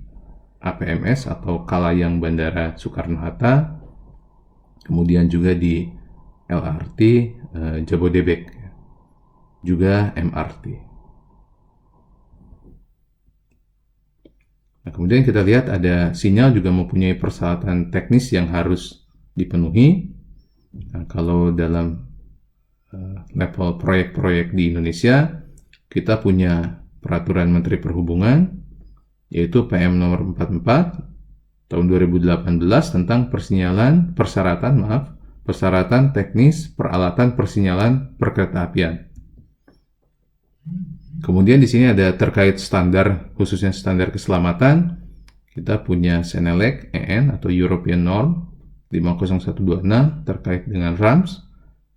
APMS atau Kalayang Bandara Soekarno-Hatta, kemudian juga di LRT Jabodebek, juga MRT. Nah, kemudian kita lihat ada sinyal juga mempunyai persyaratan teknis yang harus dipenuhi. Nah, kalau dalam level proyek-proyek di Indonesia, kita punya Peraturan Menteri Perhubungan, yaitu PM nomor 44 tahun 2018 tentang persyaratan teknis peralatan persinyalan perkeretaapian. Kemudian di sini ada terkait standar, khususnya standar keselamatan. Kita punya Senelec EN atau European Norm 50126 terkait dengan RAMS,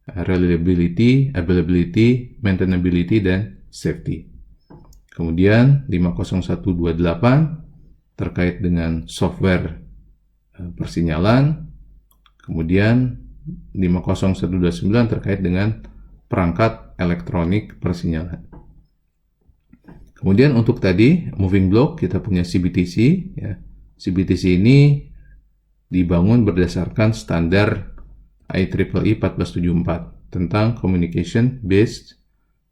reliability, availability, maintainability, dan safety. Kemudian 50128 terkait dengan software persinyalan. Kemudian 50129 terkait dengan perangkat elektronik persinyalan. Kemudian untuk tadi moving block kita punya CBTC. Ya. CBTC ini dibangun berdasarkan standar IEEE 1474 tentang Communication Based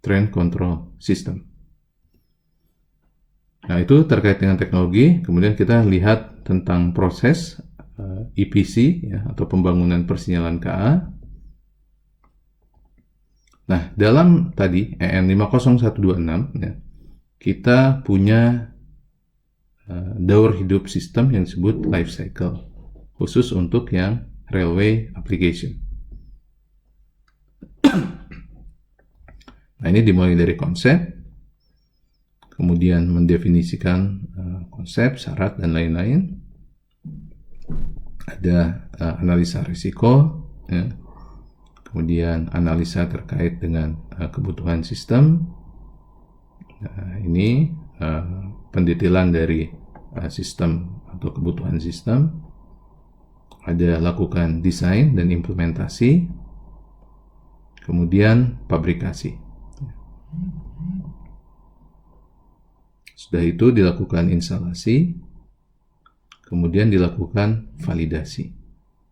Train Control System. Nah, itu terkait dengan teknologi. Kemudian kita lihat tentang proses EPC ya, atau pembangunan persinyalan KA. Nah, dalam tadi EN 50126 ya, kita punya daur hidup sistem yang disebut life cycle, khusus untuk yang railway application. Nah, ini dimulai dari konsep, kemudian mendefinisikan konsep, syarat, dan lain-lain. Ada analisa risiko, ya. Kemudian analisa terkait dengan kebutuhan sistem. Nah, ini pendetailan dari sistem atau kebutuhan sistem. Ada lakukan desain dan implementasi, kemudian pabrikasi. Sudah itu dilakukan instalasi, kemudian dilakukan validasi.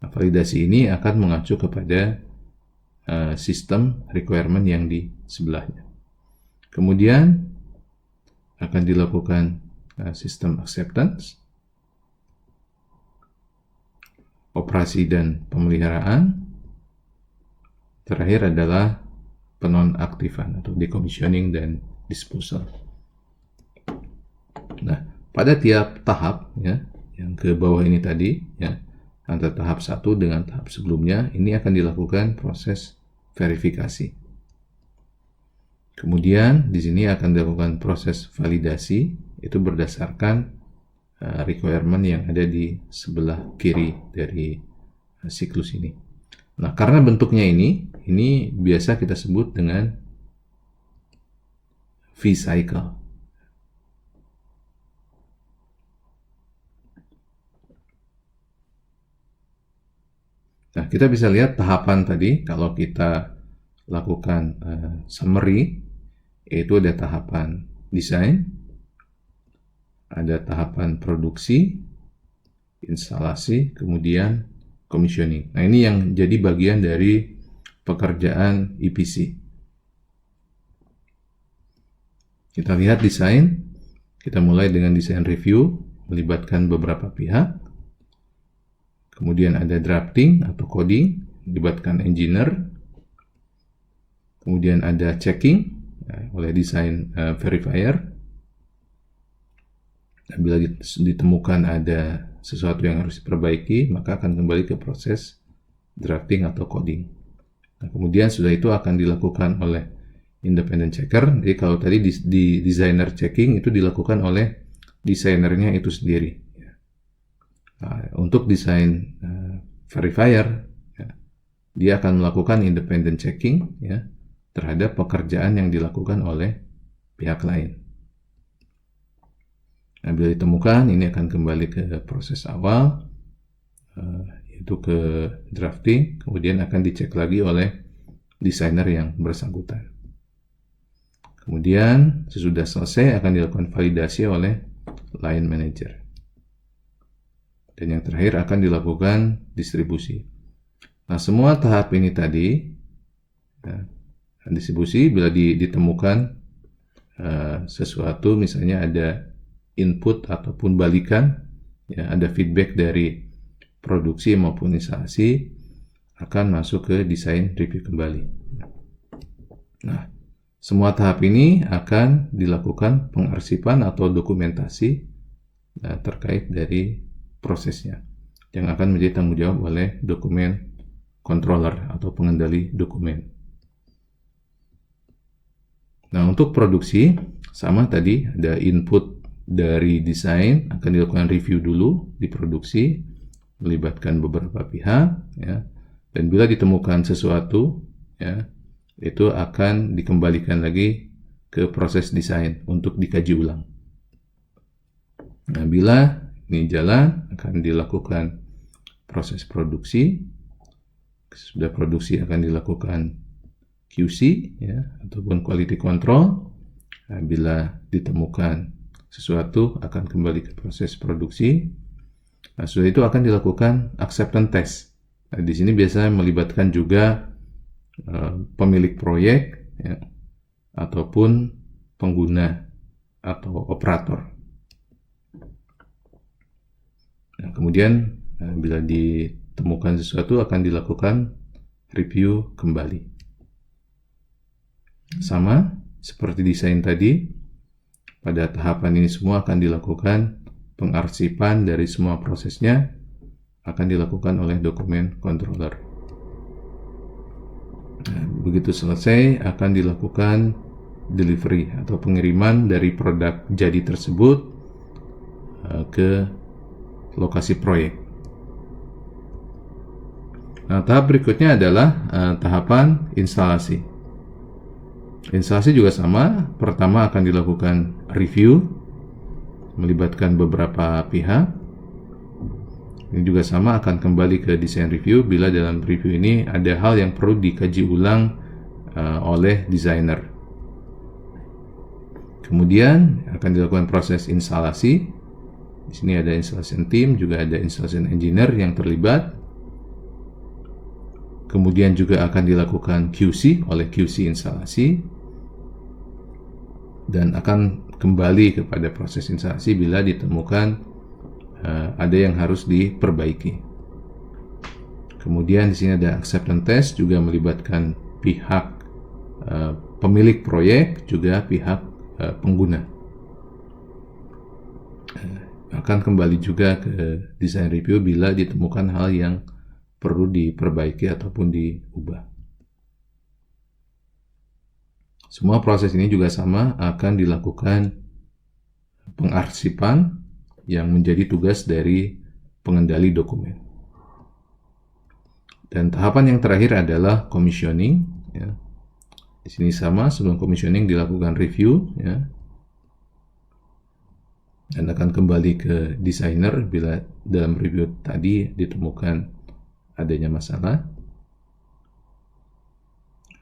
Nah, validasi ini akan mengacu kepada sistem requirement yang di sebelahnya. Kemudian akan dilakukan sistem acceptance, operasi dan pemeliharaan. Terakhir adalah penonaktifan atau decommissioning dan disposal. Nah, pada tiap tahap ya, yang ke bawah ini tadi ya, antara tahap 1 dengan tahap sebelumnya, ini akan dilakukan proses verifikasi. Kemudian di sini akan dilakukan proses validasi, itu berdasarkan requirement yang ada di sebelah kiri dari siklus ini. Nah, karena bentuknya ini biasa kita sebut dengan V-cycle. Nah, kita bisa lihat tahapan tadi, kalau kita lakukan summary, yaitu ada tahapan desain, ada tahapan produksi, instalasi, kemudian commissioning. Nah, ini yang jadi bagian dari pekerjaan EPC. Kita lihat desain, kita mulai dengan desain review, melibatkan beberapa pihak. Kemudian ada drafting atau coding, melibatkan engineer. Kemudian ada checking oleh desain verifier. Bila ditemukan ada sesuatu yang harus diperbaiki, maka akan kembali ke proses drafting atau coding. Nah, kemudian sudah itu akan dilakukan oleh independent checker. Jadi kalau tadi di designer checking itu dilakukan oleh desainernya itu sendiri. Nah, untuk desain verifier, ya, dia akan melakukan independent checking ya, terhadap pekerjaan yang dilakukan oleh pihak lain. Nah, bila ditemukan, ini akan kembali ke proses awal, yaitu ke drafting, kemudian akan dicek lagi oleh desainer yang bersangkutan. Kemudian sesudah selesai akan dilakukan validasi oleh line manager. Dan yang terakhir akan dilakukan distribusi. Nah, semua tahap ini tadi, ya, distribusi bila ditemukan sesuatu, misalnya ada input ataupun balikan, ya, ada feedback dari produksi maupun instalasi, akan masuk ke desain review kembali. Nah, semua tahap ini akan dilakukan pengarsipan atau dokumentasi terkait dari prosesnya, yang akan menjadi tanggung jawab oleh dokumen controller atau pengendali dokumen. Nah, untuk produksi sama tadi, ada input dari desain, akan dilakukan review dulu di produksi, melibatkan beberapa pihak, ya. Dan bila ditemukan sesuatu, ya, itu akan dikembalikan lagi ke proses desain untuk dikaji ulang. Nah, bila ini jalan, akan dilakukan proses produksi. Sudah produksi akan dilakukan QC, ya, ataupun quality control. Nah, bila ditemukan sesuatu, akan kembali ke proses produksi. Nah, setelah itu akan dilakukan acceptance test. Nah, di sini biasanya melibatkan juga pemilik proyek, ya, ataupun pengguna atau operator. Nah, kemudian bila ditemukan sesuatu akan dilakukan review kembali. Sama seperti desain tadi, pada tahapan ini semua akan dilakukan pengarsipan dari semua prosesnya, akan dilakukan oleh dokumen controller. Nah, begitu selesai akan dilakukan delivery atau pengiriman dari produk jadi tersebut ke lokasi proyek. Nah, tahap berikutnya adalah tahapan instalasi. Instalasi juga sama. Pertama akan dilakukan review, melibatkan beberapa pihak. Ini juga sama, akan kembali ke desain review bila dalam review ini ada hal yang perlu dikaji ulang oleh desainer. Kemudian akan dilakukan proses instalasi. Di sini ada installation team, juga ada installation engineer yang terlibat. Kemudian juga akan dilakukan QC oleh QC instalasi. Dan akan kembali kepada proses instalasi bila ditemukan ada yang harus diperbaiki. Kemudian di sini ada acceptance test, juga melibatkan pihak pemilik proyek, juga pihak pengguna. Akan kembali juga ke design review bila ditemukan hal yang perlu diperbaiki ataupun diubah. Semua proses ini juga sama, akan dilakukan pengarsipan yang menjadi tugas dari pengendali dokumen. Dan tahapan yang terakhir adalah commissioning, ya. Di sini sama, sebelum commissioning dilakukan review, ya. Dan akan kembali ke desainer bila dalam review tadi ditemukan adanya masalah.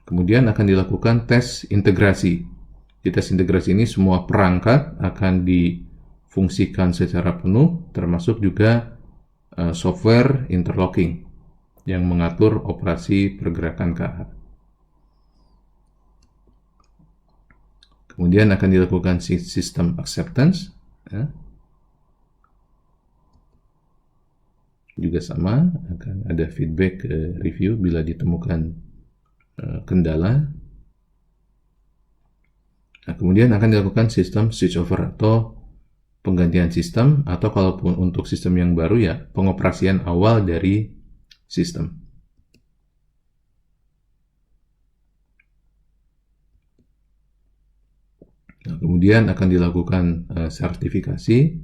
Kemudian akan dilakukan tes integrasi. Di tes integrasi ini semua perangkat akan difungsikan secara penuh, termasuk juga software interlocking yang mengatur operasi pergerakan KA. Kemudian akan dilakukan sistem acceptance, ya. Juga sama, akan ada feedback review bila ditemukan kendala. Nah, kemudian akan dilakukan sistem switchover atau penggantian sistem, atau kalaupun untuk sistem yang baru, ya pengoperasian awal dari sistem. Nah, kemudian akan dilakukan sertifikasi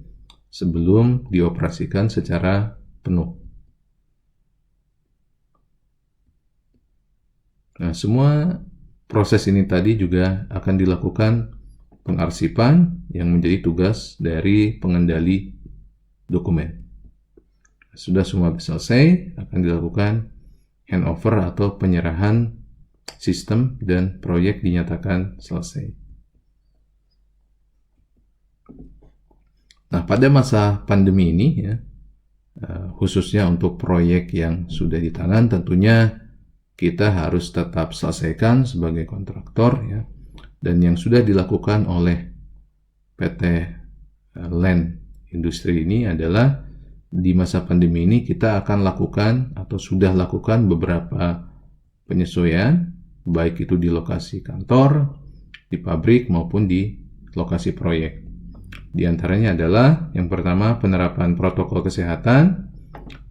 sebelum dioperasikan secara penuh. Nah, semua proses ini tadi juga akan dilakukan pengarsipan yang menjadi tugas dari pengendali dokumen. Sudah semua selesai, akan dilakukan handover atau penyerahan sistem dan proyek dinyatakan selesai. Nah, pada masa pandemi ini ya, khususnya untuk proyek yang sudah di tangan, tentunya kita harus tetap selesaikan sebagai kontraktor ya. Dan yang sudah dilakukan oleh PT Land Industri ini adalah di masa pandemi ini kita akan lakukan atau sudah lakukan beberapa penyesuaian, baik itu di lokasi kantor, di pabrik maupun di lokasi proyek. Di antaranya adalah yang pertama penerapan protokol kesehatan,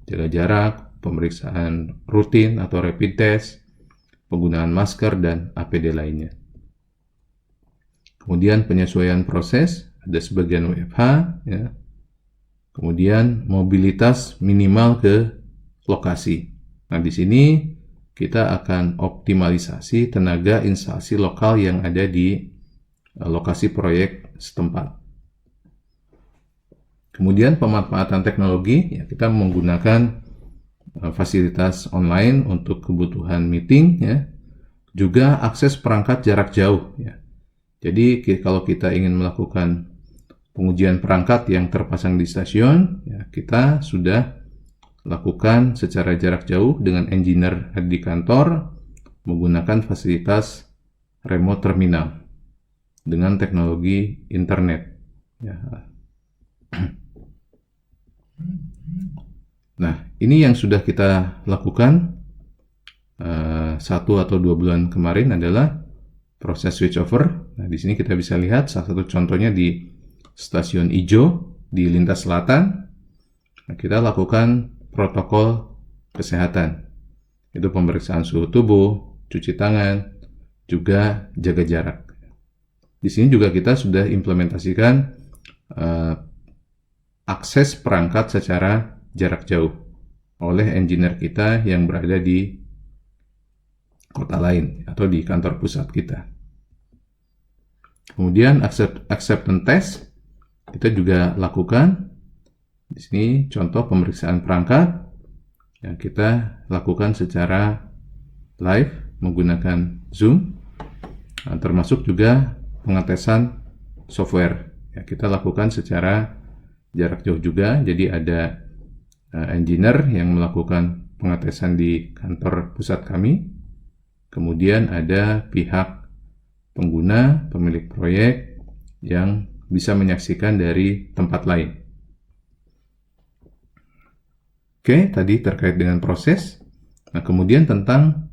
jaga jarak, pemeriksaan rutin atau rapid test, penggunaan masker dan APD lainnya. Kemudian penyesuaian proses, ada sebagian WFH, ya. Kemudian mobilitas minimal ke lokasi. Nah, di sini kita akan optimalisasi tenaga instalasi lokal yang ada di lokasi proyek setempat. Kemudian pemanfaatan teknologi, ya, kita menggunakan fasilitas online untuk kebutuhan meeting, ya. Juga akses perangkat jarak jauh, ya. Jadi kalau kita ingin melakukan pengujian perangkat yang terpasang di stasiun, ya, kita sudah lakukan secara jarak jauh dengan engineer di kantor menggunakan fasilitas remote terminal dengan teknologi internet. Ya. Nah, ini yang sudah kita lakukan 1 atau 2 bulan kemarin adalah proses switch over. Nah, di sini kita bisa lihat salah satu contohnya di stasiun Ijo di lintas selatan. Nah, kita lakukan protokol kesehatan. Itu pemeriksaan suhu tubuh, cuci tangan, juga jaga jarak. Di sini juga kita sudah implementasikan akses perangkat secara jarak jauh oleh engineer kita yang berada di kota lain atau di kantor pusat kita. Kemudian acceptance test kita juga lakukan. Di sini contoh pemeriksaan perangkat yang kita lakukan secara live menggunakan Zoom, termasuk juga pengetesan software. Ya, kita lakukan secara jarak jauh juga. Jadi ada engineer yang melakukan pengetesan di kantor pusat kami. Kemudian ada pihak pengguna, pemilik proyek yang bisa menyaksikan dari tempat lain. Oke, tadi terkait dengan proses. Nah, kemudian tentang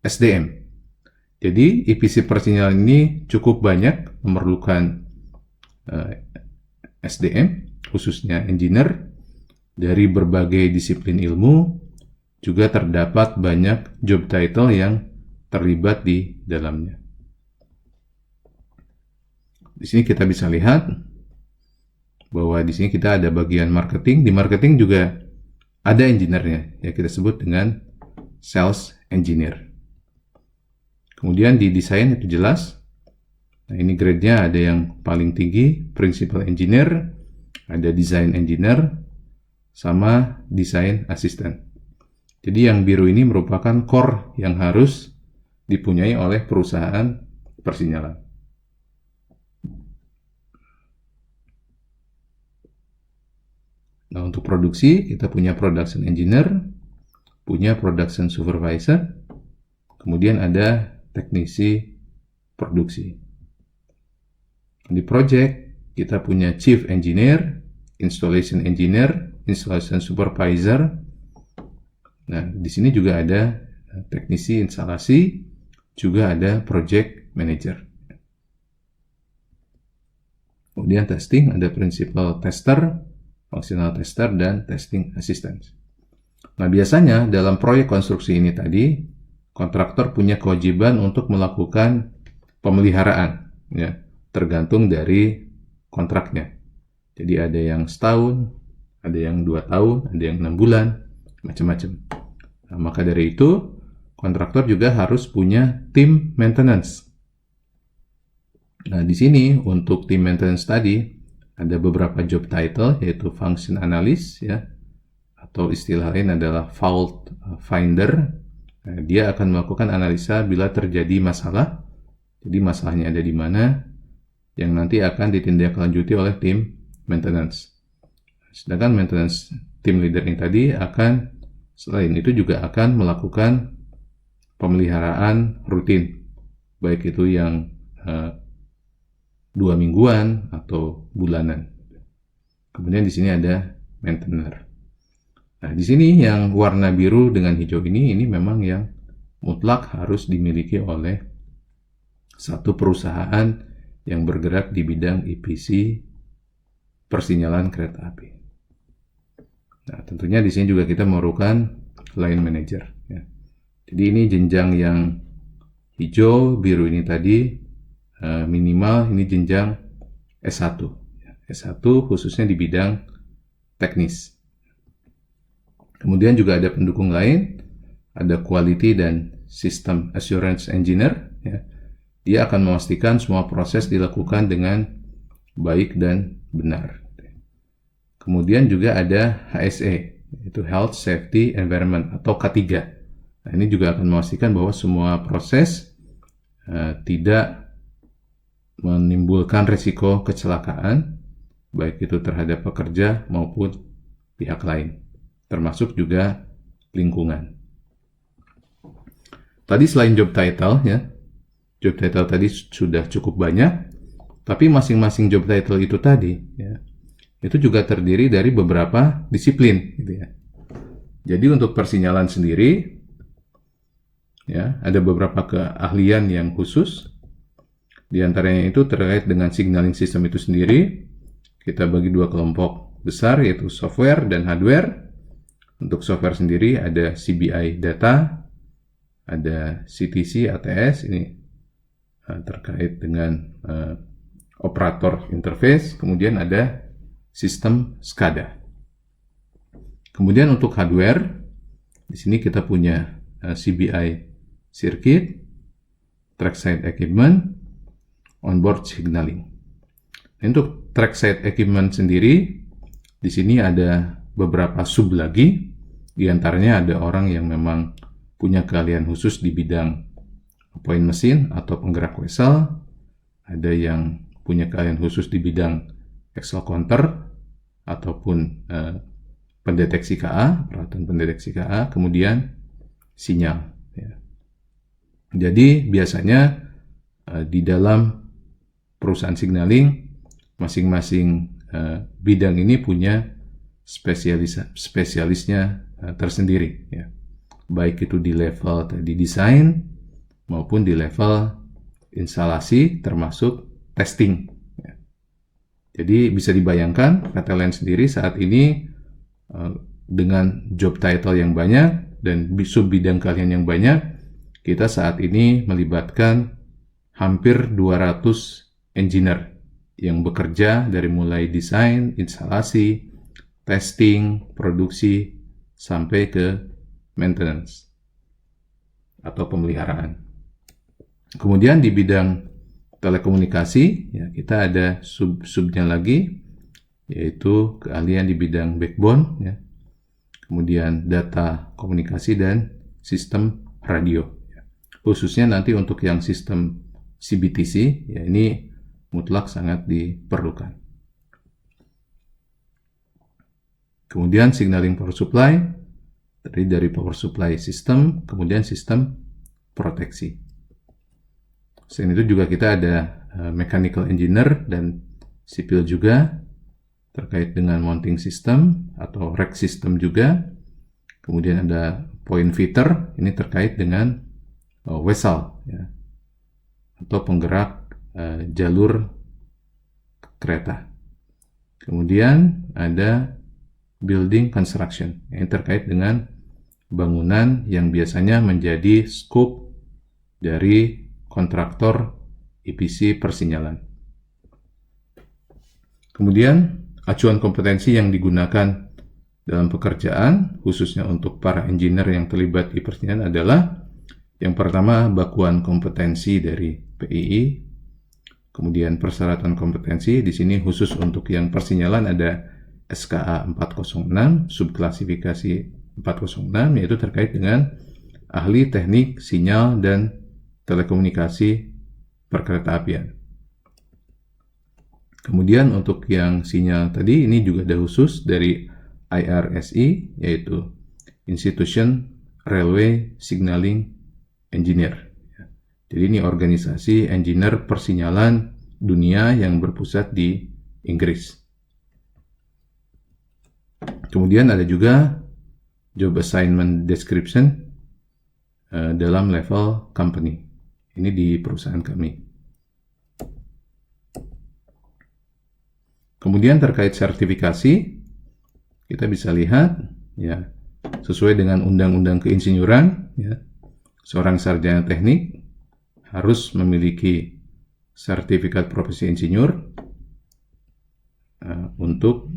SDM. Jadi, EPC persinyalan ini cukup banyak memerlukan SDM, khususnya engineer, dari berbagai disiplin ilmu. Juga terdapat banyak job title yang terlibat di dalamnya. Di sini kita bisa lihat bahwa di sini kita ada bagian marketing. Di marketing juga ada engineer-nya, yang kita sebut dengan sales engineer. Kemudian di desain itu jelas. Nah, ini grade-nya ada yang paling tinggi, principal engineer, ada design engineer, sama design assistant. Jadi yang biru ini merupakan core yang harus dipunyai oleh perusahaan persinyalan. Nah, untuk produksi kita punya production engineer, punya production supervisor, kemudian ada teknisi produksi. Di project kita punya chief engineer, installation engineer, installation supervisor. Nah, di sini juga ada teknisi instalasi, juga ada project manager. Kemudian testing ada principal tester, functional tester, dan testing assistant. Nah, biasanya dalam proyek konstruksi ini tadi, kontraktor punya kewajiban untuk melakukan pemeliharaan, ya, tergantung dari kontraknya. Jadi ada yang setahun, ada yang 2 tahun, ada yang 6 bulan, macam-macam. Nah, maka dari itu, kontraktor juga harus punya tim maintenance. Nah, di sini untuk tim maintenance tadi, ada beberapa job title, yaitu function analyst, ya, atau istilah lain adalah fault finder, Nah, dia akan melakukan analisa bila terjadi masalah. Jadi masalahnya ada di mana, yang nanti akan ditindaklanjuti oleh tim maintenance. Sedangkan maintenance team leader ini tadi akan, selain itu juga akan melakukan pemeliharaan rutin, baik itu yang 2 mingguan atau bulanan. Kemudian di sini ada maintainer. Nah, di sini yang warna biru dengan hijau ini memang yang mutlak harus dimiliki oleh satu perusahaan yang bergerak di bidang EPC persinyalan kereta api. Nah, tentunya di sini juga kita memerlukan line manager. Ya. Jadi ini jenjang yang hijau, biru ini tadi minimal ini jenjang S1. S1 khususnya di bidang teknis. Kemudian juga ada pendukung lain, ada quality dan system assurance engineer. Ya. Dia akan memastikan semua proses dilakukan dengan baik dan benar. Kemudian juga ada HSE, yaitu Health, Safety, Environment atau K3. Nah, ini juga akan memastikan bahwa semua proses tidak menimbulkan risiko kecelakaan, baik itu terhadap pekerja maupun pihak lain, termasuk juga lingkungan. Tadi selain job title, ya, job title tadi sudah cukup banyak, tapi masing-masing job title itu tadi, ya, itu juga terdiri dari beberapa disiplin, gitu ya. Jadi untuk persinyalan sendiri, ya, ada beberapa keahlian yang khusus. Di antaranya itu terkait dengan signaling system itu sendiri. Kita bagi 2 kelompok besar, yaitu software dan hardware. Untuk software sendiri ada CBI data, ada CTC ATS, ini terkait dengan operator interface, kemudian ada sistem SCADA. Kemudian untuk hardware, di sini kita punya CBI circuit, trackside equipment, onboard signaling. Untuk trackside equipment sendiri, di sini ada beberapa sub lagi. Di antaranya ada orang yang memang punya keahlian khusus di bidang point mesin atau penggerak wesel, ada yang punya keahlian khusus di bidang axle counter ataupun pendeteksi KA, peralatan pendeteksi KA, kemudian sinyal. Ya. Jadi biasanya di dalam perusahaan signaling, masing-masing bidang ini punya spesialisnya tersendiri, ya. Baik itu di level tadi desain maupun di level instalasi termasuk testing. Ya. Jadi bisa dibayangkan PTLN sendiri saat ini dengan job title yang banyak dan sub bidang keahlian yang banyak, kita saat ini melibatkan hampir 200 engineer yang bekerja dari mulai desain, instalasi, testing, produksi, sampai ke maintenance atau pemeliharaan. Kemudian di bidang telekomunikasi, ya, kita ada sub-subnya lagi, yaitu keahlian di bidang backbone, ya. Kemudian data komunikasi dan sistem radio. Ya. Khususnya nanti untuk yang sistem CBTC, ya, ini mutlak sangat diperlukan. Kemudian signaling power supply, terdiri dari power supply system, kemudian sistem proteksi. Selain itu juga kita ada mechanical engineer dan sipil juga, terkait dengan mounting system atau rack system juga. Kemudian ada point fitter, ini terkait dengan wesel, ya, atau penggerak jalur kereta. Kemudian ada building construction, yang terkait dengan bangunan yang biasanya menjadi scope dari kontraktor EPC persinyalan. Kemudian acuan kompetensi yang digunakan dalam pekerjaan, khususnya untuk para engineer yang terlibat di persinyalan adalah yang pertama bakuan kompetensi dari PII, kemudian persyaratan kompetensi. Di sini khusus untuk yang persinyalan ada SKA 406, subklasifikasi 406, yaitu terkait dengan ahli teknik sinyal dan telekomunikasi perkeretaapian. Kemudian untuk yang sinyal tadi, ini juga ada khusus dari IRSI, yaitu Institution Railway Signaling Engineer. Jadi ini organisasi engineer persinyalan dunia yang berpusat di Inggris. Kemudian ada juga job assignment description dalam level company. Ini di perusahaan kami. Kemudian terkait sertifikasi, kita bisa lihat ya, sesuai dengan Undang-Undang Keinsinyuran, ya, seorang sarjana teknik harus memiliki sertifikat profesi insinyur untuk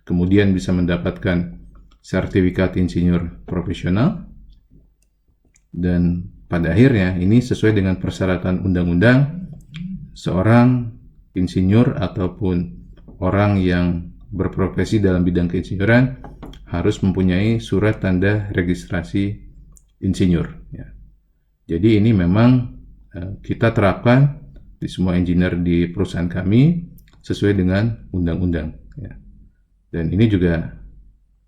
kemudian bisa mendapatkan sertifikat insinyur profesional, dan pada akhirnya ini sesuai dengan persyaratan undang-undang, seorang insinyur ataupun orang yang berprofesi dalam bidang keinsinyuran harus mempunyai surat tanda registrasi insinyur. Ya. Jadi ini memang kita terapkan di semua engineer di perusahaan kami sesuai dengan undang-undang. Ya. Dan ini juga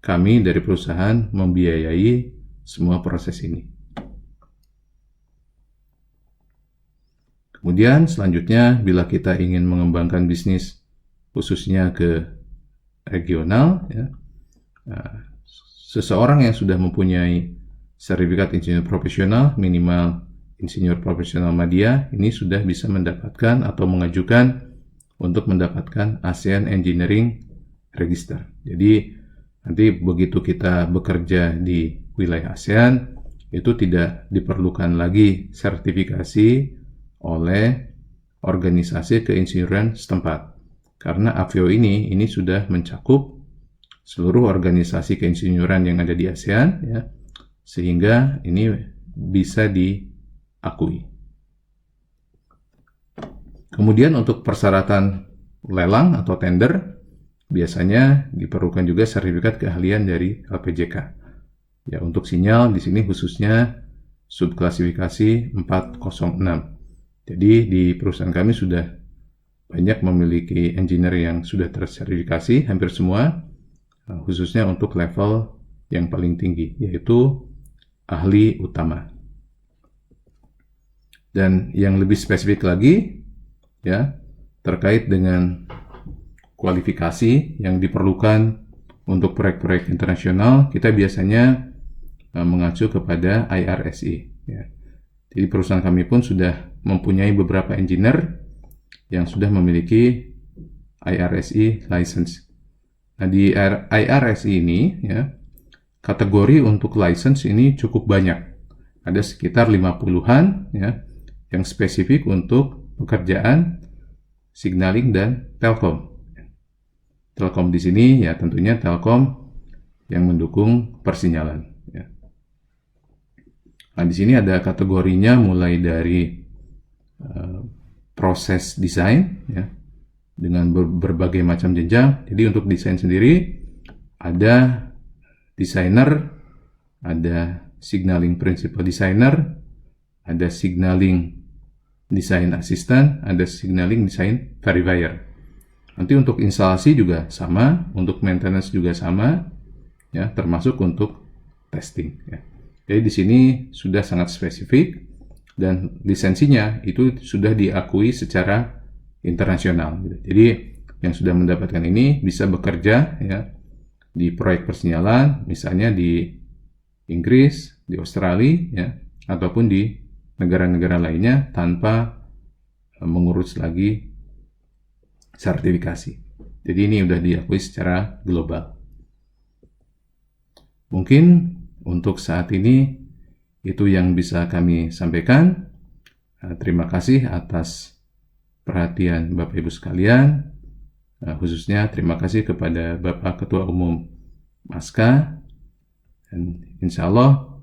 kami dari perusahaan membiayai semua proses ini. Kemudian selanjutnya, bila kita ingin mengembangkan bisnis khususnya ke regional, ya, seseorang yang sudah mempunyai sertifikat insinyur profesional, minimal insinyur profesional madya, ini sudah bisa mendapatkan atau mengajukan untuk mendapatkan ASEAN Engineering Register. Jadi nanti begitu kita bekerja di wilayah ASEAN, itu tidak diperlukan lagi sertifikasi oleh organisasi keinsinyuran setempat. Karena AVIO ini sudah mencakup seluruh organisasi keinsinyuran yang ada di ASEAN, ya, sehingga ini bisa diakui. Kemudian untuk persyaratan lelang atau tender, biasanya diperlukan juga sertifikat keahlian dari LPJK. Ya, untuk sinyal di sini khususnya subklasifikasi 406. Jadi di perusahaan kami sudah banyak memiliki engineer yang sudah tersertifikasi, hampir semua, khususnya untuk level yang paling tinggi, yaitu ahli utama. Dan yang lebih spesifik lagi, ya, terkait dengan kualifikasi yang diperlukan untuk proyek-proyek internasional, kita biasanya mengacu kepada IRSI. Ya. Jadi perusahaan kami pun sudah mempunyai beberapa engineer yang sudah memiliki IRSI license. Nah, di IRSI ini, ya, kategori untuk license ini cukup banyak. Ada sekitar 50-an, ya, yang spesifik untuk pekerjaan signaling dan telkom. Telkom di sini ya tentunya telkom yang mendukung persinyalan. Ya. Nah, di sini ada kategorinya mulai dari proses desain, ya, dengan berbagai macam jenjang. Jadi untuk desain sendiri ada desainer, ada signaling principal designer, ada signaling design assistant, ada signaling design verifier. Nanti untuk instalasi juga sama, untuk maintenance juga sama, ya, termasuk untuk testing. Ya. Jadi di sini sudah sangat spesifik. Dan lisensinya itu sudah diakui secara internasional. Jadi yang sudah mendapatkan ini bisa bekerja, ya, di proyek persinyalan, misalnya di Inggris, di Australia, ya, ataupun di negara-negara lainnya tanpa mengurus lagi sertifikasi. Jadi ini sudah diakui secara global. Mungkin untuk saat ini itu yang bisa kami sampaikan. Terima kasih atas perhatian Bapak Ibu sekalian. Khususnya terima kasih kepada Bapak Ketua Umum MASKA. Dan insya Allah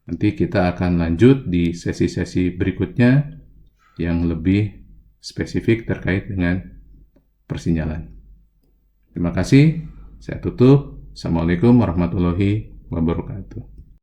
nanti kita akan lanjut di sesi-sesi berikutnya yang lebih spesifik terkait dengan persinyalan. Terima kasih. Saya tutup. Assalamualaikum warahmatullahi wabarakatuh.